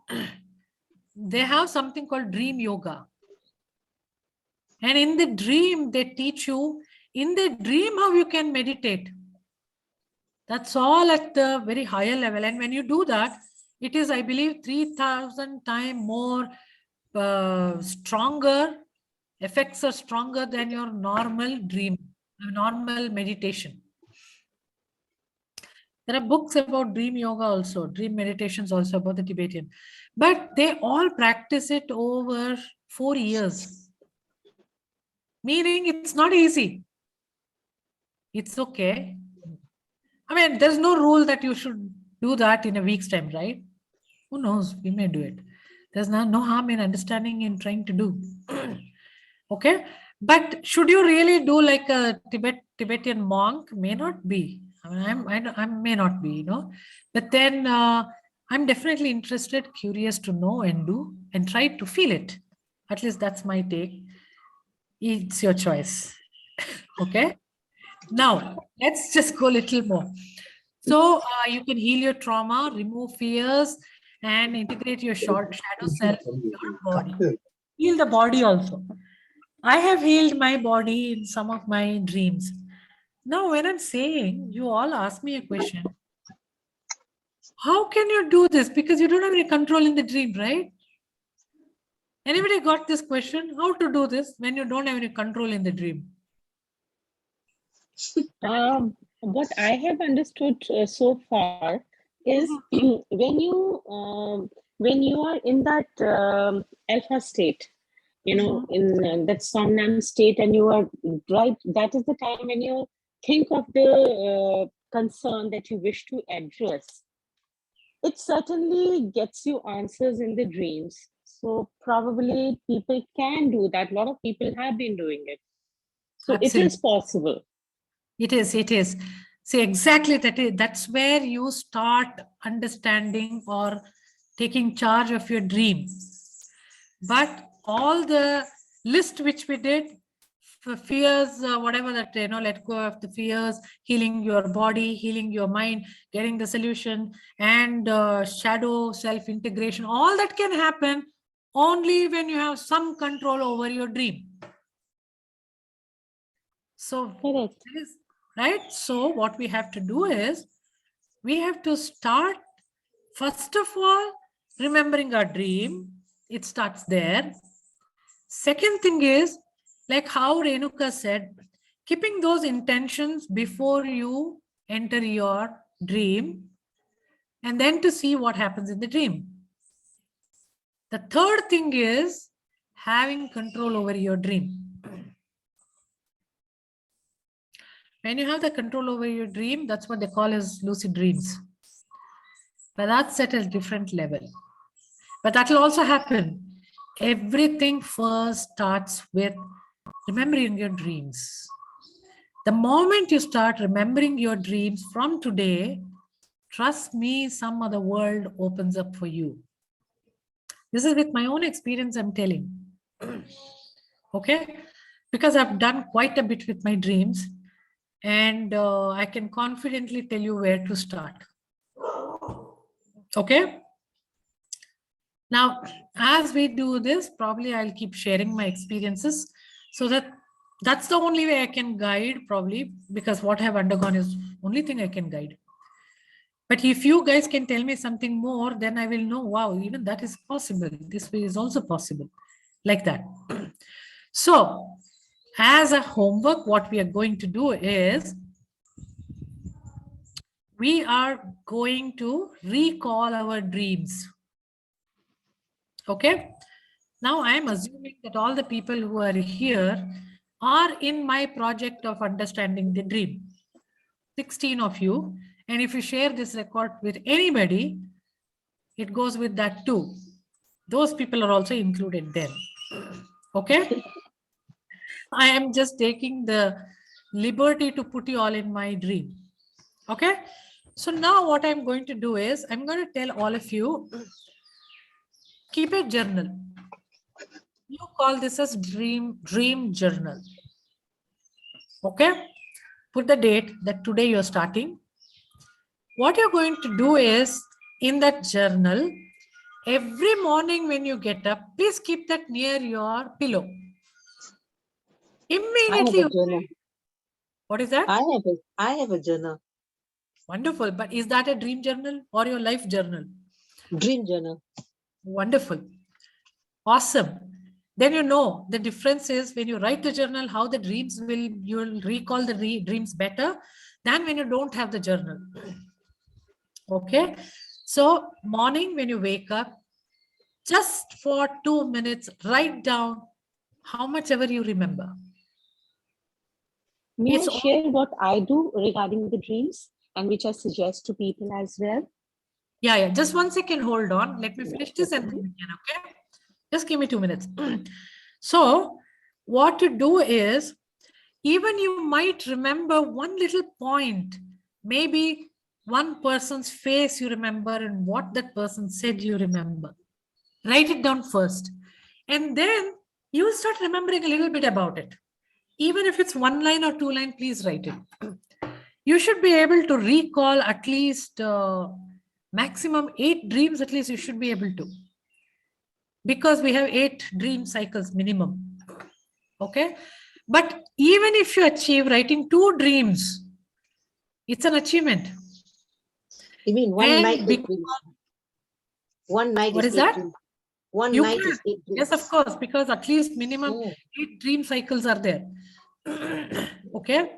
S1: they have something called dream yoga. And in the dream, they teach you in the dream how you can meditate. That's all at the very higher level. And when you do that, it is, I believe, 3,000 times more stronger. Effects are stronger than your normal dream, normal meditation. There are books about dream yoga also, dream meditations also about the Tibetan. But they all practice it over 4 years. Meaning it's not easy. It's okay. I mean, there's no rule that you should do that in a week's time, right? Who knows? We may do it. There's no harm in understanding in trying to do. Okay. But should you really do like a Tibetan monk? May not be. I mean, I may not be, you know. But then I'm definitely interested, curious to know and do and try to feel it. At least that's my take. It's your choice. Okay. Now, let's just go a little more. So you can heal your trauma, remove fears, and integrate your short shadow self in your body. Heal the body also. I have healed my body in some of my dreams. Now, when I'm saying, you all ask me a question, how can you do this? Because you don't have any control in the dream, right? Anybody got this question? How to do this when you don't have any control in the dream?
S5: What I have understood so far is when you are in that alpha state, in that somnam state, and you are right, that is the time when you think of the concern that you wish to address. It certainly gets you answers in the dreams. So probably people can do that. A lot of people have been doing it. So it is possible.
S1: It is, it is. See, exactly that's where you start understanding or taking charge of your dream. But all the list which we did, for fears, whatever that, let go of the fears, healing your body, healing your mind, getting the solution, and shadow self-integration, all that can happen only when you have some control over your dream. So,
S5: Correct.
S1: right? So what we have to do is, we have to start, first of all, remembering our dream. It starts there. Second thing is, like how Renuka said, keeping those intentions before you enter your dream, and then to see what happens in the dream. The third thing is having control over your dream. When you have the control over your dream, that's what they call as lucid dreams. But that's at a different level. But that will also happen. Everything first starts with remembering your dreams. The moment you start remembering your dreams from today, trust me, some other world opens up for you. This is with my own experience, I'm telling. Okay? Because I've done quite a bit with my dreams, and I can confidently tell you where to start. Okay? Now, as we do this, probably I'll keep sharing my experiences, so that's the only way I can guide, probably, because what I have undergone is only thing I can guide. But if you guys can tell me something more, then I will know, wow, even that is possible. This way is also possible, like that. So, as a homework, what we are going to do is, we are going to recall our dreams. Okay? Now, I am assuming that all the people who are here are in my project of understanding the dream. 16 of you. And if you share this record with anybody, it goes with that too. Those people are also included there. Okay? I am just taking the liberty to put you all in my dream. Okay? So now what I'm going to do is, I'm going to tell all of you, keep a journal. You call this as dream journal. Okay? Put the date that today you're starting. What you're going to do is, in that journal, every morning when you get up, please keep that near your pillow. Immediately.
S2: I have a journal.
S1: What is that?
S2: I have a journal.
S1: Wonderful. But is that a dream journal or your life journal?
S2: Dream journal.
S1: Wonderful. Awesome. Then you know the difference is, when you write the journal, how the dreams you'll recall the dreams better than when you don't have the journal. Okay. So morning when you wake up, just for 2 minutes, write down how much ever you remember.
S5: May I share what I do regarding the dreams, and which I suggest to people as well?
S1: Yeah. Just 1 second, hold on. Let me finish this and then we can, okay? Just give me 2 minutes. So what to do is, even you might remember one little point, maybe one person's face you remember and what that person said you remember. Write it down first. And then you will start remembering a little bit about it. Even if it's 1 line or 2 line, please write it. You should be able to recall at least maximum 8 dreams, at least you should be able to. Because we have 8 dream cycles minimum. Okay. But even if you achieve writing 2 dreams, it's an achievement.
S2: You mean one
S1: And
S2: night, 8
S1: because-
S2: dreams? One night
S1: What
S2: is
S1: is
S2: 8
S1: that?
S2: dreams. One
S1: You
S2: night
S1: can.
S2: is 8 dreams.
S1: Yes, of course, because at least minimum
S2: Oh,
S1: 8 dream cycles are there. Okay.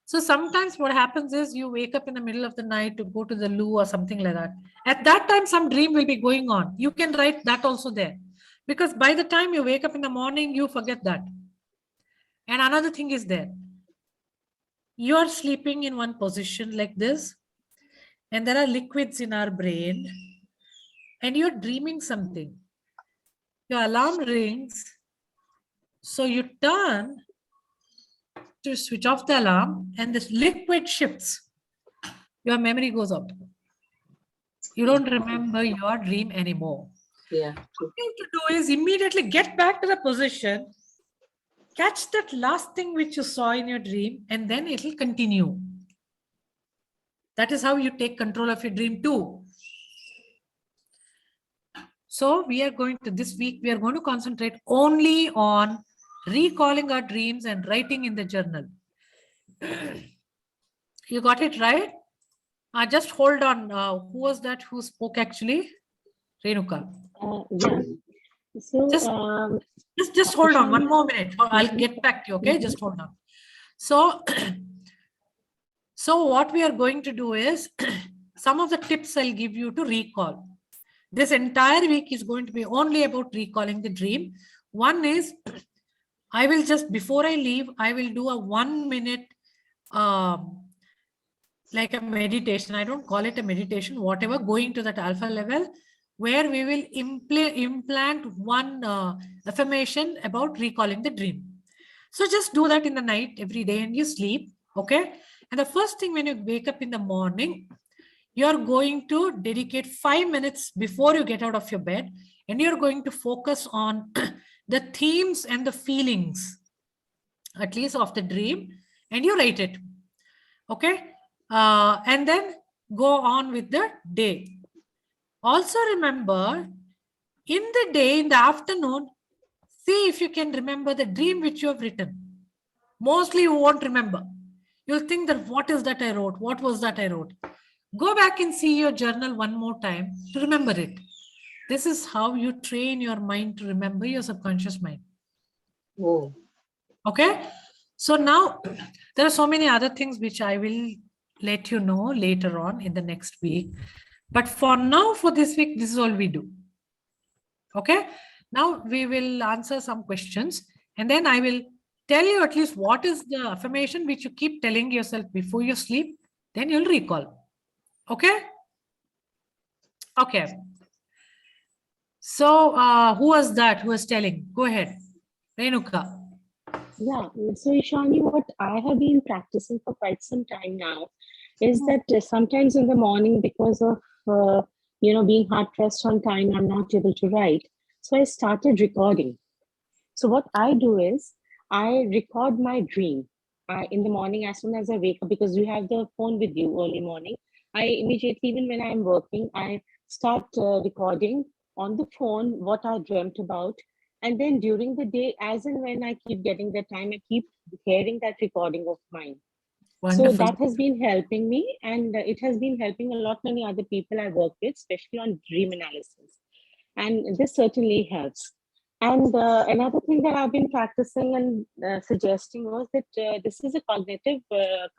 S1: So sometimes what happens is you wake up in the middle of the night to go to the loo or something like that. At that time, some dream will be going on. You can write that also there. Because by the time you wake up in the morning, you forget that. And another thing is there. You are sleeping in one position like this, and there are liquids in our brain, and you're dreaming something. Your alarm rings, so you turn to switch off the alarm, and this liquid shifts. Your memory goes out. You don't remember your dream anymore.
S2: yeah.
S1: What you have to do is immediately get back to the position, catch that last thing which you saw in your dream, and then it will continue. That is how you take control of your dream too. So we are going to, this week, we are going to concentrate only on recalling our dreams and writing in the journal. You got it right? Just hold on. Who was that who spoke actually? Renuka.
S5: Yeah. So,
S1: Just hold on one more minute. I'll get back to you. Okay, just hold on. So, so what we are going to do is some of the tips I'll give you to recall. This entire week is going to be only about recalling the dream. One is I will just, before I leave, I will do a 1 minute like a meditation. I don't call it a meditation, whatever, going to that alpha level, where we will implant one affirmation about recalling the dream. So just do that in the night every day and you sleep. Okay. And the first thing when you wake up in the morning, you're going to dedicate 5 minutes before you get out of your bed, and you're going to focus on the themes and the feelings, at least of the dream, and you write it. Okay. And then go on with the day. Also remember, in the day, in the afternoon, see if you can remember the dream which you have written. Mostly you won't remember. You'll think that what is that I wrote? What was that I wrote? Go back and see your journal one more time to remember it. This is how you train your mind to remember, your subconscious mind.
S2: Oh,
S1: Okay. So now there are so many other things which I will let you know later on in the next week. But for now, for this week, this is all we do. Okay. Now we will answer some questions, and then I will tell you at least what is the affirmation which you keep telling yourself before you sleep. Then you'll recall. Okay. Okay. So who was that who was telling? Go ahead. Renuka.
S5: yeah, so Ishani, what I have been practicing for quite some time now is that sometimes in the morning, because of being hard pressed on time, I'm not able to write. So I started recording. So what I do is I record my dream in the morning as soon as I wake up, because you have the phone with you early morning. I immediately, even when I'm working, I start recording on the phone what I dreamt about. And then during the day, as and when I keep getting the time, I keep hearing that recording of mine.
S1: Wonderful.
S5: So that has been helping me, and it has been helping a lot many other people I work with, especially on dream analysis. And this certainly helps. And another thing that I've been practicing and suggesting was that this is a cognitive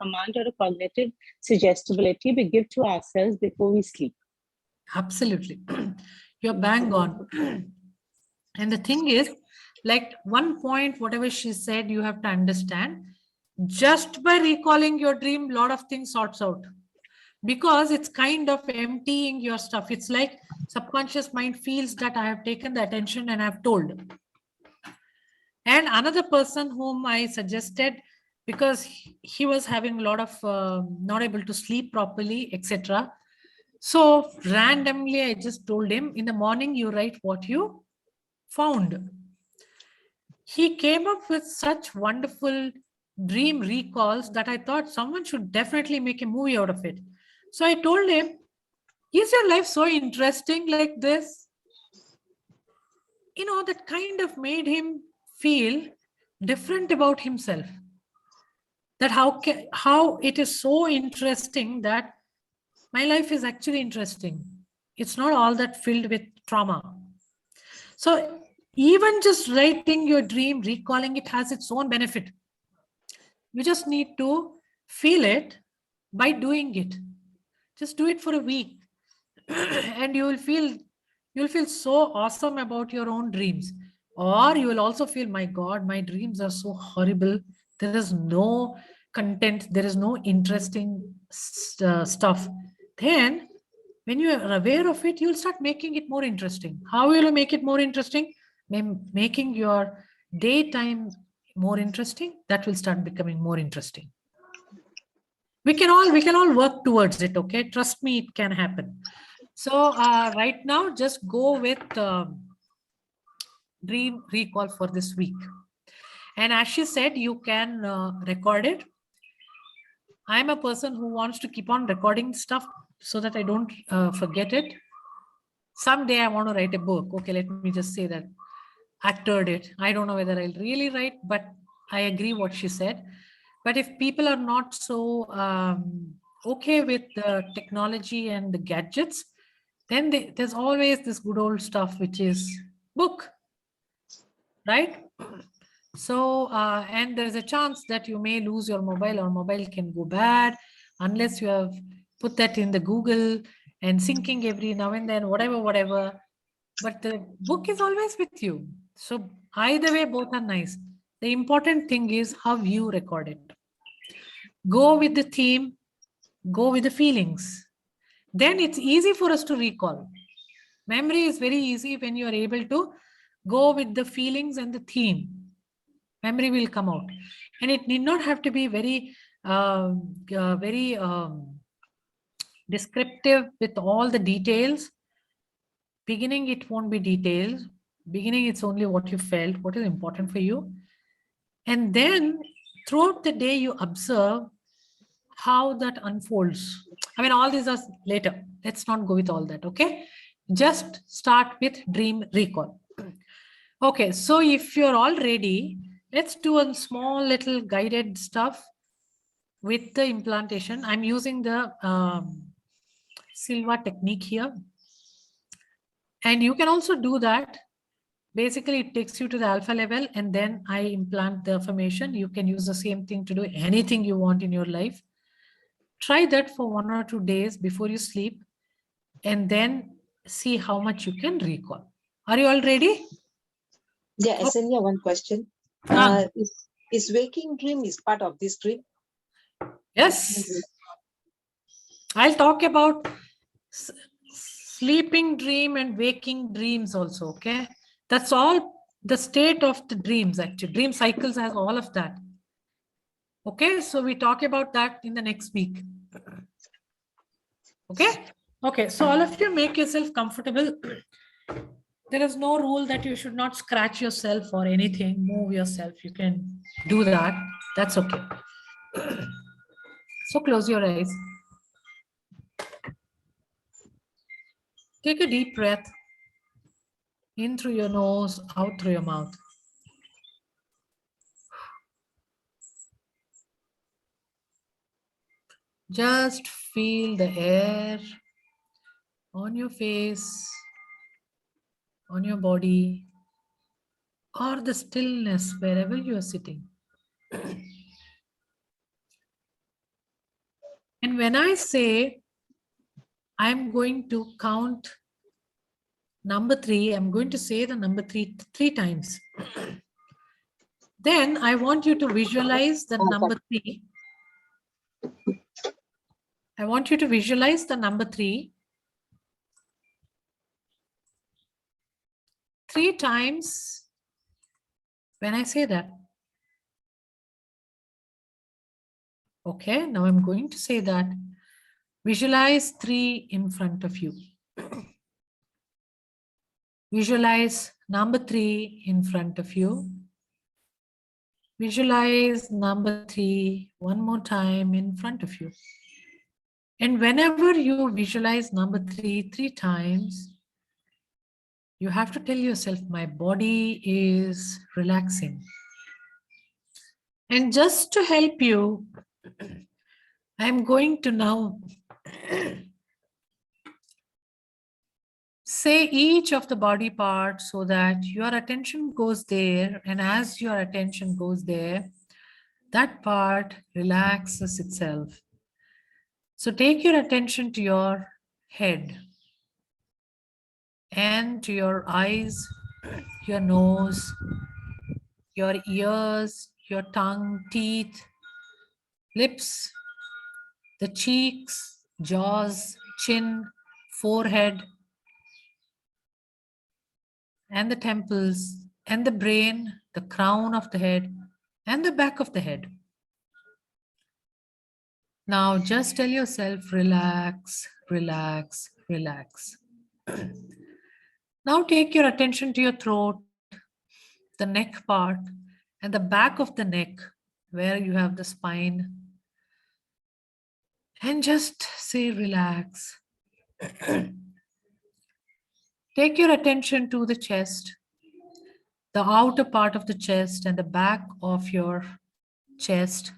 S5: command or a cognitive suggestibility we give to ourselves before we sleep.
S1: Absolutely. You're bang on. And the thing is, like one point, whatever she said, you have to understand, just by recalling your dream, a lot of things sorts out. Because it's kind of emptying your stuff. It's like subconscious mind feels that I have taken the attention and I've told. And another person whom I suggested, because he was having a lot of not able to sleep properly, etc. So randomly, I just told him, in the morning, you write what you found. He came up with such wonderful dream recalls that I thought someone should definitely make a movie out of it. So I told him, is your life so interesting like this? You know, that kind of made him feel different about himself. That how it is so interesting that my life is actually interesting. It's not all that filled with trauma. So even just writing your dream, recalling it has its own benefit. You just need to feel it by doing it. Just do it for a week and you'll feel so awesome about your own dreams. Or you will also feel, my God, my dreams are so horrible. There is no content, there is no interesting stuff. Then when you are aware of it, you'll start making it more interesting. How will you make it more interesting? Making your daytime more interesting. That will start becoming more interesting. We can all work towards it. Okay, trust me, it can happen. So right now, just go with dream recall for this week. And as she said, you can record it. I'm a person who wants to keep on recording stuff so that I don't forget it. Someday I want to write a book. Okay, let me just say that. Actored it. I don't know whether I'll really write, but I agree what she said. But if people are not so okay with the technology and the gadgets, then there's always this good old stuff, which is book, right? So, and there's a chance that you may lose your mobile, or mobile can go bad unless you have put that in the Google and syncing every now and then, whatever. But the book is always with you. So either way, both are nice. The important thing is how you record it. Go with the theme, go with the feelings. Then it's easy for us to recall. Memory is very easy when you are able to go with the feelings and the theme. Memory will come out. And it need not have to be very descriptive with all the details. Beginning, it won't be detailed. Beginning, it's only what you felt, what is important for you. And then throughout the day, you observe how that unfolds. I mean, all these are later. Let's not go with all that, okay? Just start with dream recall. Okay, so if you're all ready, let's do a small little guided stuff with the implantation. I'm using the Silva technique here. And you can also do that. Basically, it takes you to the alpha level, and then I implant the affirmation. You can use the same thing to do anything you want in your life. Try that for 1 or 2 days before you sleep, and then see how much you can recall. Are you all ready?
S2: Yeah, Asanya, one question.
S1: Ah.
S2: Is waking dream is part of this dream?
S1: Yes. I'll talk about sleeping dream and waking dreams also, okay? That's all the state of the dreams, actually. Dream cycles has all of that. Okay, so we talk about that in the next week. Okay? Okay, so all of you make yourself comfortable. There is no rule that you should not scratch yourself or anything, move yourself. You can do that. That's okay. So close your eyes. Take a deep breath. In through your nose, out through your mouth. Just feel the air on your face, on your body, or the stillness wherever you are sitting. And when I say I'm going to count number 3, I'm going to say the number 3 times. Then I want you to visualize the number 3. I want you to visualize the number 3 3 times when I say that. Okay, now I'm going to say that. Visualize 3 in front of you. Visualize number 3 in front of you. Visualize number 3 one more time in front of you. And whenever you visualize number 3 3 times, you have to tell yourself, my body is relaxing. And just to help you, I'm going to now say each of the body parts so that your attention goes there. And as your attention goes there, that part relaxes itself. So take your attention to your head and to your eyes, your nose, your ears, your tongue, teeth, lips, the cheeks, jaws, chin, forehead, and the temples, and the brain, the crown of the head, and the back of the head. Now just tell yourself, relax, relax, relax. Now take your attention to your throat, the neck part, and the back of the neck where you have the spine. And just say, relax. Take your attention to the chest, the outer part of the chest and the back of your chest,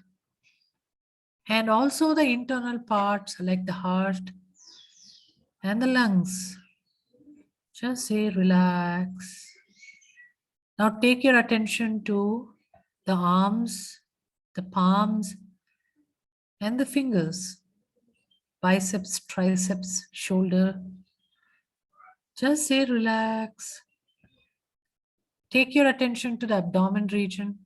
S1: and also the internal parts like the heart and the lungs. Just say, relax. Now take your attention to the arms, the palms, and the fingers, biceps, triceps, shoulder. Just say, relax. Take your attention to the abdomen region,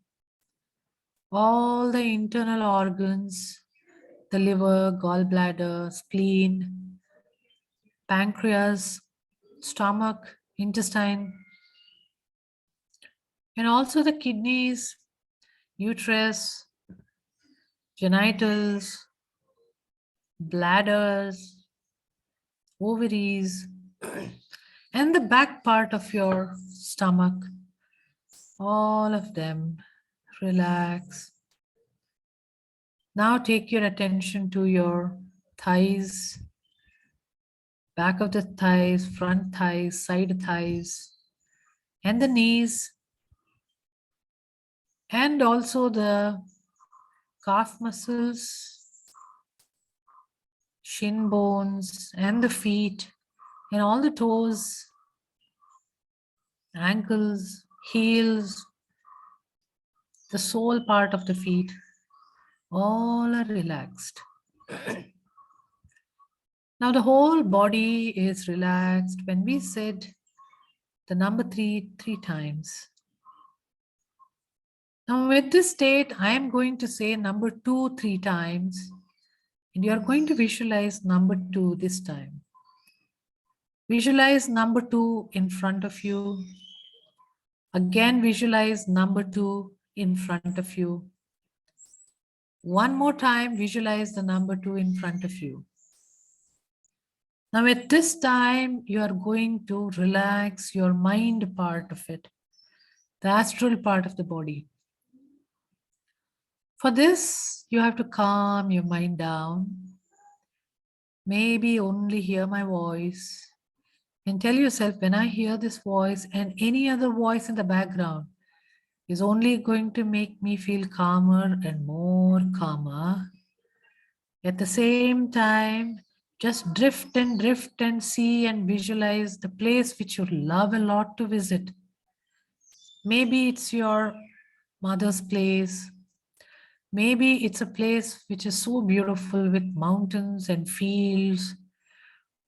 S1: all the internal organs, the liver, gallbladder, spleen, pancreas, stomach, intestine, and also the kidneys, uterus, genitals, bladders, ovaries, and the back part of your stomach. All of them. Relax. Now take your attention to your thighs, back of the thighs, front thighs, side thighs, and the knees, and also the calf muscles, shin bones, and the feet, and all the toes, ankles, heels, the sole part of the feet, all are relaxed. Now the whole body is relaxed when we said the number three times. Now with this state, I am going to say number 2 3 times, and you are going to visualize number 2 this time. Visualize number 2 in front of you. Again, visualize number 2 in front of you. One more time, visualize the number 2 in front of you. Now at this time, you are going to relax your mind part of it, the astral part of the body. For this, you have to calm your mind down. Maybe only hear my voice and tell yourself, when I hear this voice and any other voice in the background is only going to make me feel calmer and more calmer. At the same time, just drift and see and visualize the place which you love a lot to visit. Maybe it's your mother's place. Maybe it's a place which is so beautiful with mountains and fields.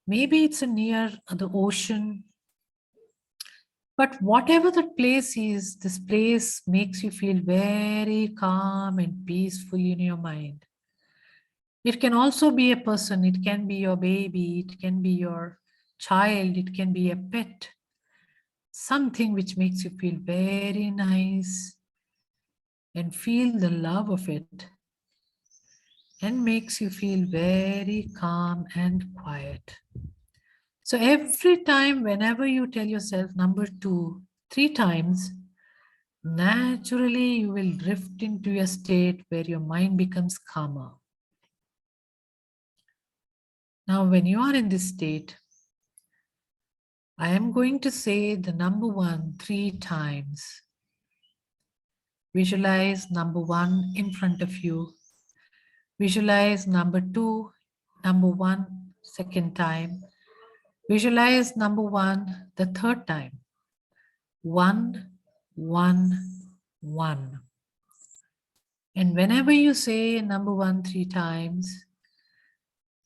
S1: Maybe it's near the ocean. But whatever that place is, this place makes you feel very calm and peaceful in your mind. It can also be a person, it can be your baby, it can be your child, it can be a pet. Something which makes you feel very nice and feel the love of it and makes you feel very calm and quiet. So every time, whenever you tell yourself number 2 3 times, naturally you will drift into a state where your mind becomes calmer. Now, when you are in this state, I am going to say the number 1 3 times. Visualize number 1 in front of you. Visualize number 2, number 1, second time. Visualize number 1 the third time. 1, 1, 1. And whenever you say number 1 3 times,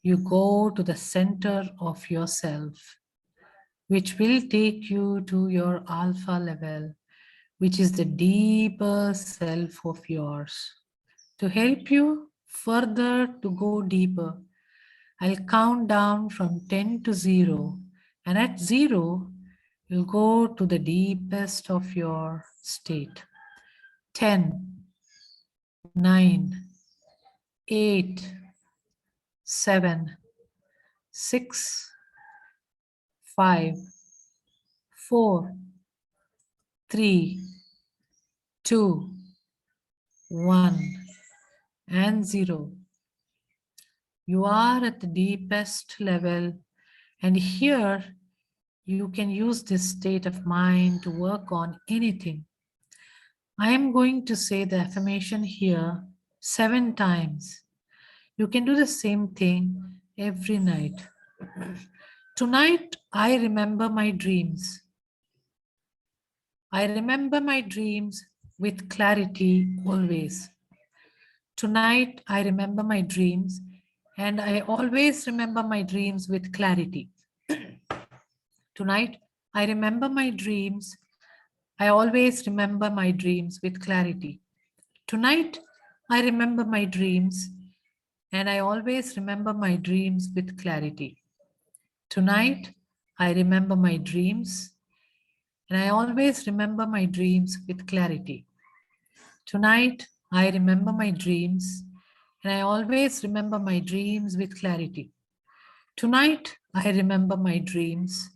S1: you go to the center of yourself, which will take you to your alpha level, which is the deeper self of yours. To help you further to go deeper, I'll count down from 10 to 0. And at 0, you'll go to the deepest of your state. 10, 9, 8, 7, 6, 5, 4, 3, 2, 1, and 0. You are at the deepest level, and here you can use this state of mind to work on anything. I am going to say the affirmation here 7 times. You can do the same thing every night. Tonight, I remember my dreams. I remember my dreams with clarity always. Tonight, I remember my dreams, and I always remember my dreams with clarity. Tonight, I remember my dreams. I always remember my dreams with clarity. Tonight, I remember my dreams, and I always remember my dreams with clarity. Tonight, I remember my dreams, and I always remember my dreams with clarity. Tonight, I remember my dreams, and I always remember my dreams with clarity. Tonight, I remember my dreams,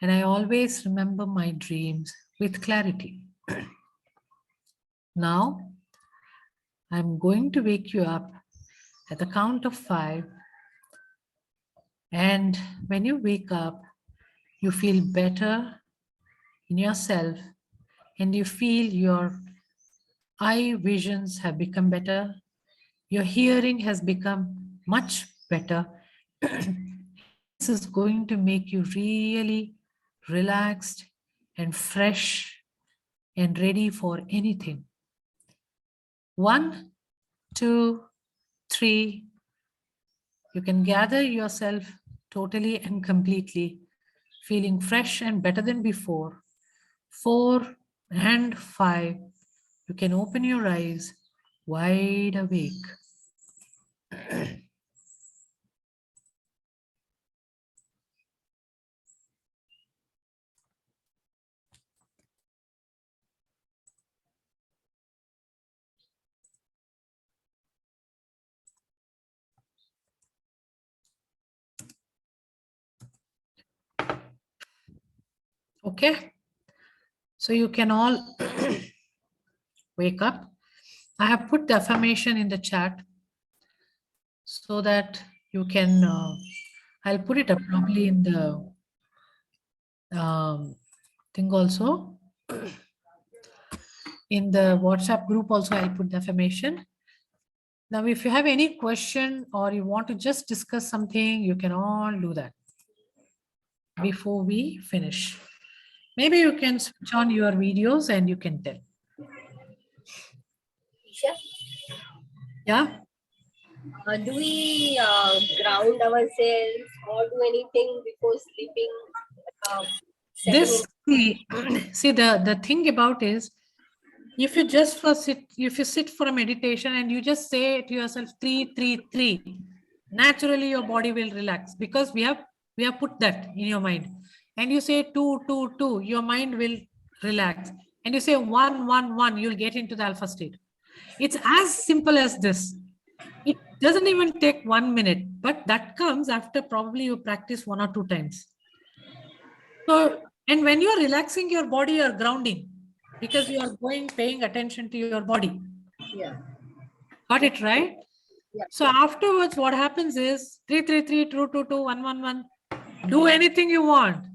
S1: and I always remember my dreams with clarity. Now, I'm going to wake you up at the count of 5. And when you wake up, you feel better in yourself, and you feel your eye visions have become better. Your hearing has become much better. This is going to make you really relaxed and fresh and ready for anything. 1, 2, 3. You can gather yourself totally and completely, feeling fresh and better than before. 4 and 5. You can open your eyes wide awake. Okay, so you can all wake up. I have put the affirmation in the chat so that you can, I'll put it up probably in the thing also. In the WhatsApp group also, I'll put the affirmation. Now, if you have any question or you want to just discuss something, you can all do that before we finish. Maybe you can switch on your videos and you can tell.
S4: Isha,
S1: Yeah.
S4: do we ground ourselves or do anything before sleeping? Setting
S1: This, see the thing about is, if you just if you sit for a meditation and you just say to yourself 3, 3, 3, naturally your body will relax, because we have put that in your mind. And you say 2, 2, 2, your mind will relax. And you say 1, 1, 1, you'll get into the alpha state. It's as simple as this. It doesn't even take 1 minute, but that comes after probably you practice 1 or 2 times. So, and when you're relaxing your body, you're grounding, because you are paying attention to your body.
S4: Yeah.
S1: Got it right?
S4: Yeah.
S1: So afterwards, what happens is 3, 3, 3, 2, 2, 2, 1, 1, 1. Do anything you want.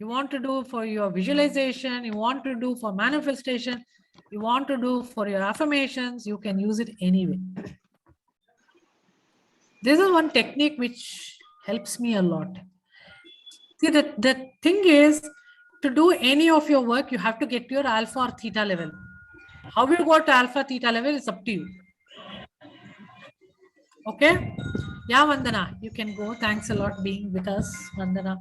S1: You want to do for your visualization, you want to do for manifestation. you want to do for your affirmations, you can use it anyway. This is one technique which helps me a lot. See, the thing is, to do any of your work, you have to get to your alpha or theta level. How you got to alpha, theta level is up to you. Okay? Yeah, Vandana, you can go. Thanks a lot being with us, Vandana.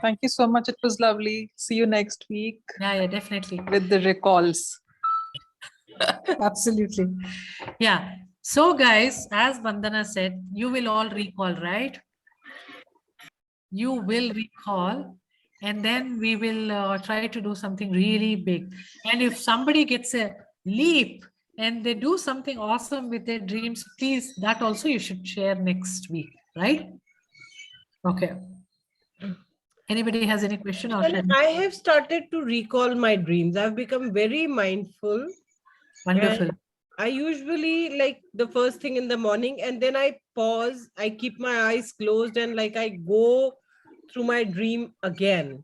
S6: Thank you so much. It was lovely. See you next week
S1: Yeah, definitely.
S6: with the recalls.
S1: Absolutely. Yeah. So, guys, as Vandana said, you will all recall, right? You will recall, and then we will try to do something really big. And if somebody gets a leap and they do something awesome with their dreams, please, that also you should share next week, right? Okay. Anybody has any question? Or
S7: And I have started to recall my dreams. I've become very mindful.
S1: Wonderful.
S7: And I usually like the first thing in the morning, and then I pause, I keep my eyes closed, and like I go through my dream again.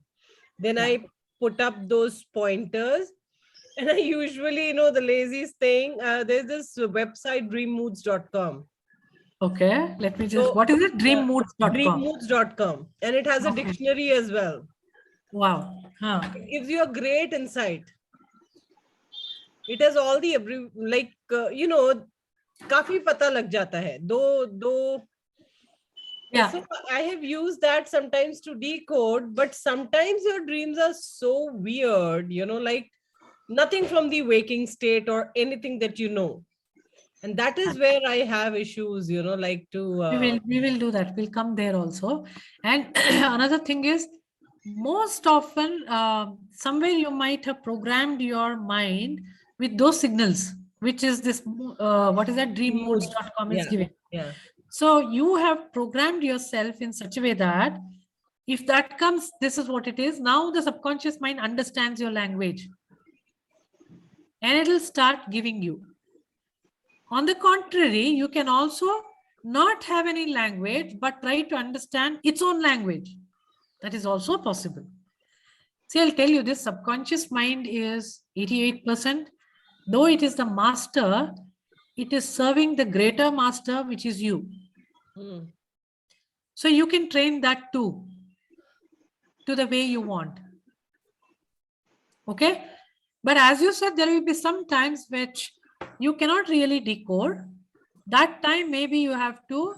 S7: Then I put up those pointers, and I usually, the laziest thing, there's this website, dreammoods.com.
S1: Okay, let me just,
S7: So,
S1: what is it? Dreammoods.com.
S7: Dreammoods.com. And it has a
S1: Okay.
S7: dictionary as well.
S1: Wow. Huh.
S7: It gives you a great insight. It has all the काफी पता लग जाता है. Though
S1: Yeah.
S7: So I have used that sometimes to decode, but sometimes your dreams are so weird, like nothing from the waking state or anything that you know. And that is where I have issues, like to...
S1: We will do that. We'll come there also. And another thing is, most often, somewhere you might have programmed your mind with those signals, which is this, what is that? Dreammoods.com is
S7: Yeah,
S1: giving.
S7: yeah.
S1: So you have programmed yourself in such a way that if that comes, this is what it is. Now the subconscious mind understands your language and it will start giving you. On the contrary, you can also not have any language, but try to understand its own language. That is also possible. See, I'll tell you, this subconscious mind is 88%. Though it is the master, it is serving the greater master, which is you.
S7: Hmm.
S1: So you can train that too, to the way you want. Okay? But as you said, there will be some times which you cannot really decode. That time, maybe you have to,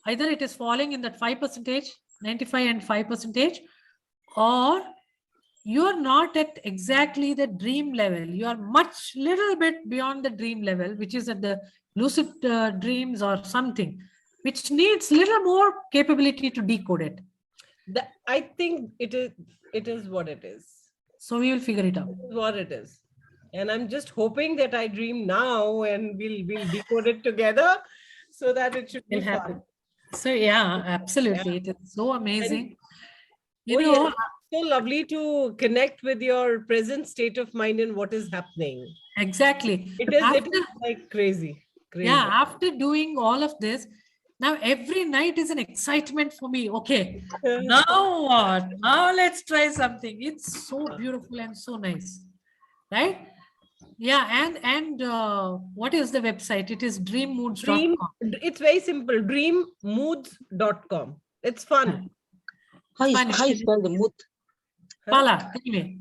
S1: either it is falling in that 5%, 95 and 5%, or you are not at exactly the dream level. You are much little bit beyond the dream level, which is at the lucid dreams or something, which needs little more capability to decode it.
S7: I think it is what it is.
S1: So we will figure it out.
S7: It is what it is. And I'm just hoping that I dream now and we'll decode it together so that it should be
S1: It'll
S7: fun.
S1: happen. So yeah, absolutely. It is so amazing.
S7: Yes, so lovely to connect with your present state of mind and what is happening.
S1: Exactly.
S7: It is like crazy.
S1: Yeah, after doing all of this, now every night is an excitement for me. Okay, now what? Now let's try something. It's so beautiful and so nice, right? Yeah, and what is the website? It is dreammoods.com.
S7: It's very simple. Dreammoods.com. It's fun.
S2: How you spell the mood?
S1: Pala, anyway.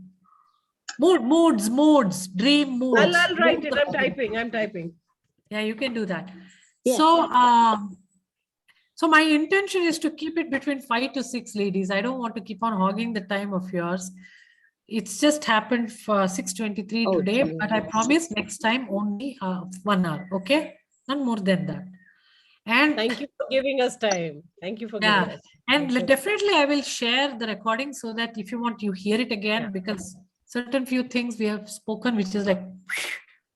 S1: Moods, dream moods.
S7: I'll write it. I'm typing.
S1: Yeah, you can do that.
S2: Yeah.
S1: So my intention is to keep it between 5 to 6 ladies. I don't want to keep on hogging the time of yours. It's just happened for 6:23 today, but I promise next time only 1 hour. Okay, not more than that. And
S7: thank you for giving us time. Thank you for giving us.
S1: And definitely I will share the recording so that if you want, you hear it again, because certain few things we have spoken, which is like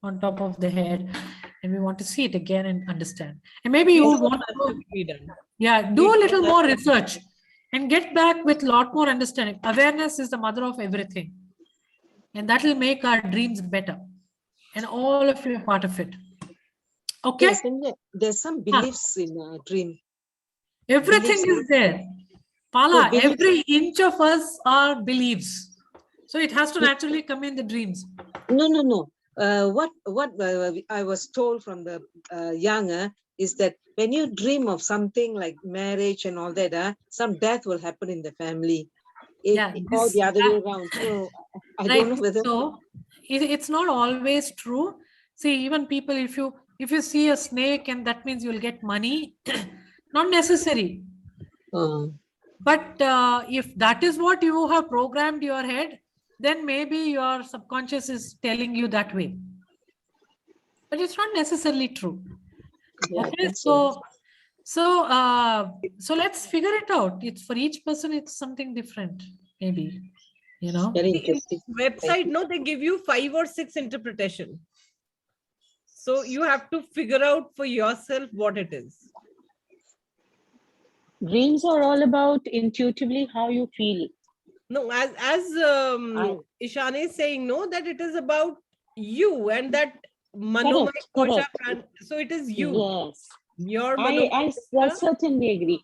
S1: on top of the head, and we want to see it again and understand. And maybe you would want to do a little more research and get back with a lot more understanding. Awareness is the mother of everything, and that will make our dreams better, and all of you are part of it. Okay.
S2: Yes, and there's some beliefs in a dream.
S1: Everything
S2: Beliefs.
S1: is there. Pala,
S2: beliefs.
S1: every inch of us are beliefs. So it has to naturally come in the dreams.
S2: No. What I was told from the younger is that when you dream of something like marriage and all that, some death will happen in the family. Or the other way around. So I don't know whether.
S1: So it's not always true. See, even people, if you see a snake and that means you'll get money, not necessary. But if that is what you have programmed your head, then maybe your subconscious is telling you that way. But it's not necessarily true.
S2: Yeah, I
S1: Okay,
S2: think so.
S1: so let's figure it out. It's for each person, it's something different, maybe. You know.
S2: Very
S7: See, in
S2: interesting.
S7: website, no, they give you 5 or 6 interpretation. So you have to figure out for yourself what it is.
S5: Dreams are all about intuitively how you feel.
S7: No, as Ishani is saying, no, that it is about you and that Manomay Kosha. So it is you.
S5: Yes.
S7: Your
S5: I certainly agree.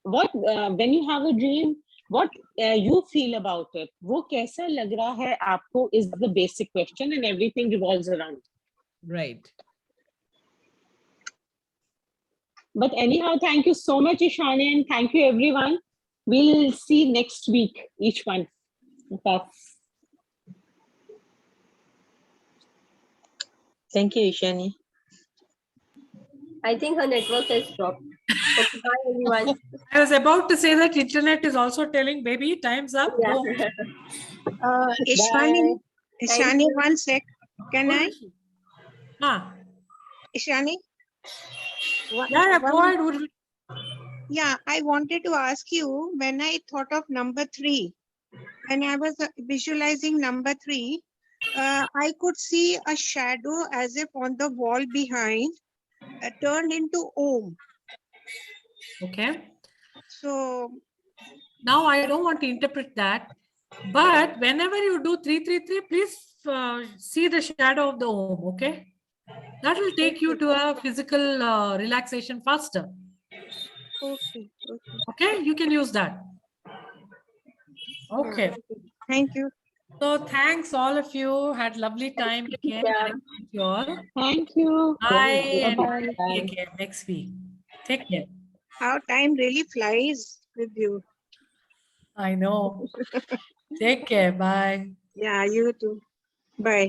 S5: What when you have a dream, what you feel about it? वो कैसा लग रहा है आपको is the basic question, and everything revolves around.
S7: Right.
S5: But anyhow, thank you so much, Ishani, and thank you, everyone. We'll see next week, each one of us.
S2: Thank you, Ishani.
S4: I think her network has dropped. Okay, bye everyone.
S1: I was about to say that internet is also telling, baby, time's up.
S4: Yeah.
S1: Go.
S8: Ishani,
S4: Thank
S8: Ishani,
S4: you.
S8: one sec. Can I? Ishani?
S1: Yeah, go ahead.
S8: Yeah, I wanted to ask you, when I thought of number 3, when I was visualizing number 3, I could see a shadow as if on the wall behind, turned into Om.
S1: Okay.
S8: So
S1: now I don't want to interpret that, but whenever you do 333, please see the shadow of the Om. Okay, that will take you to a physical relaxation faster. Okay, you can use that. Okay.
S8: Thank you.
S1: So thanks all of you. Had lovely time again. Thank you all.
S5: Thank you.
S1: Bye. And
S5: Bye.
S1: see you again next week. Take care.
S8: How time really flies with you.
S1: I know. Take care. Bye.
S8: Yeah, you too. Bye.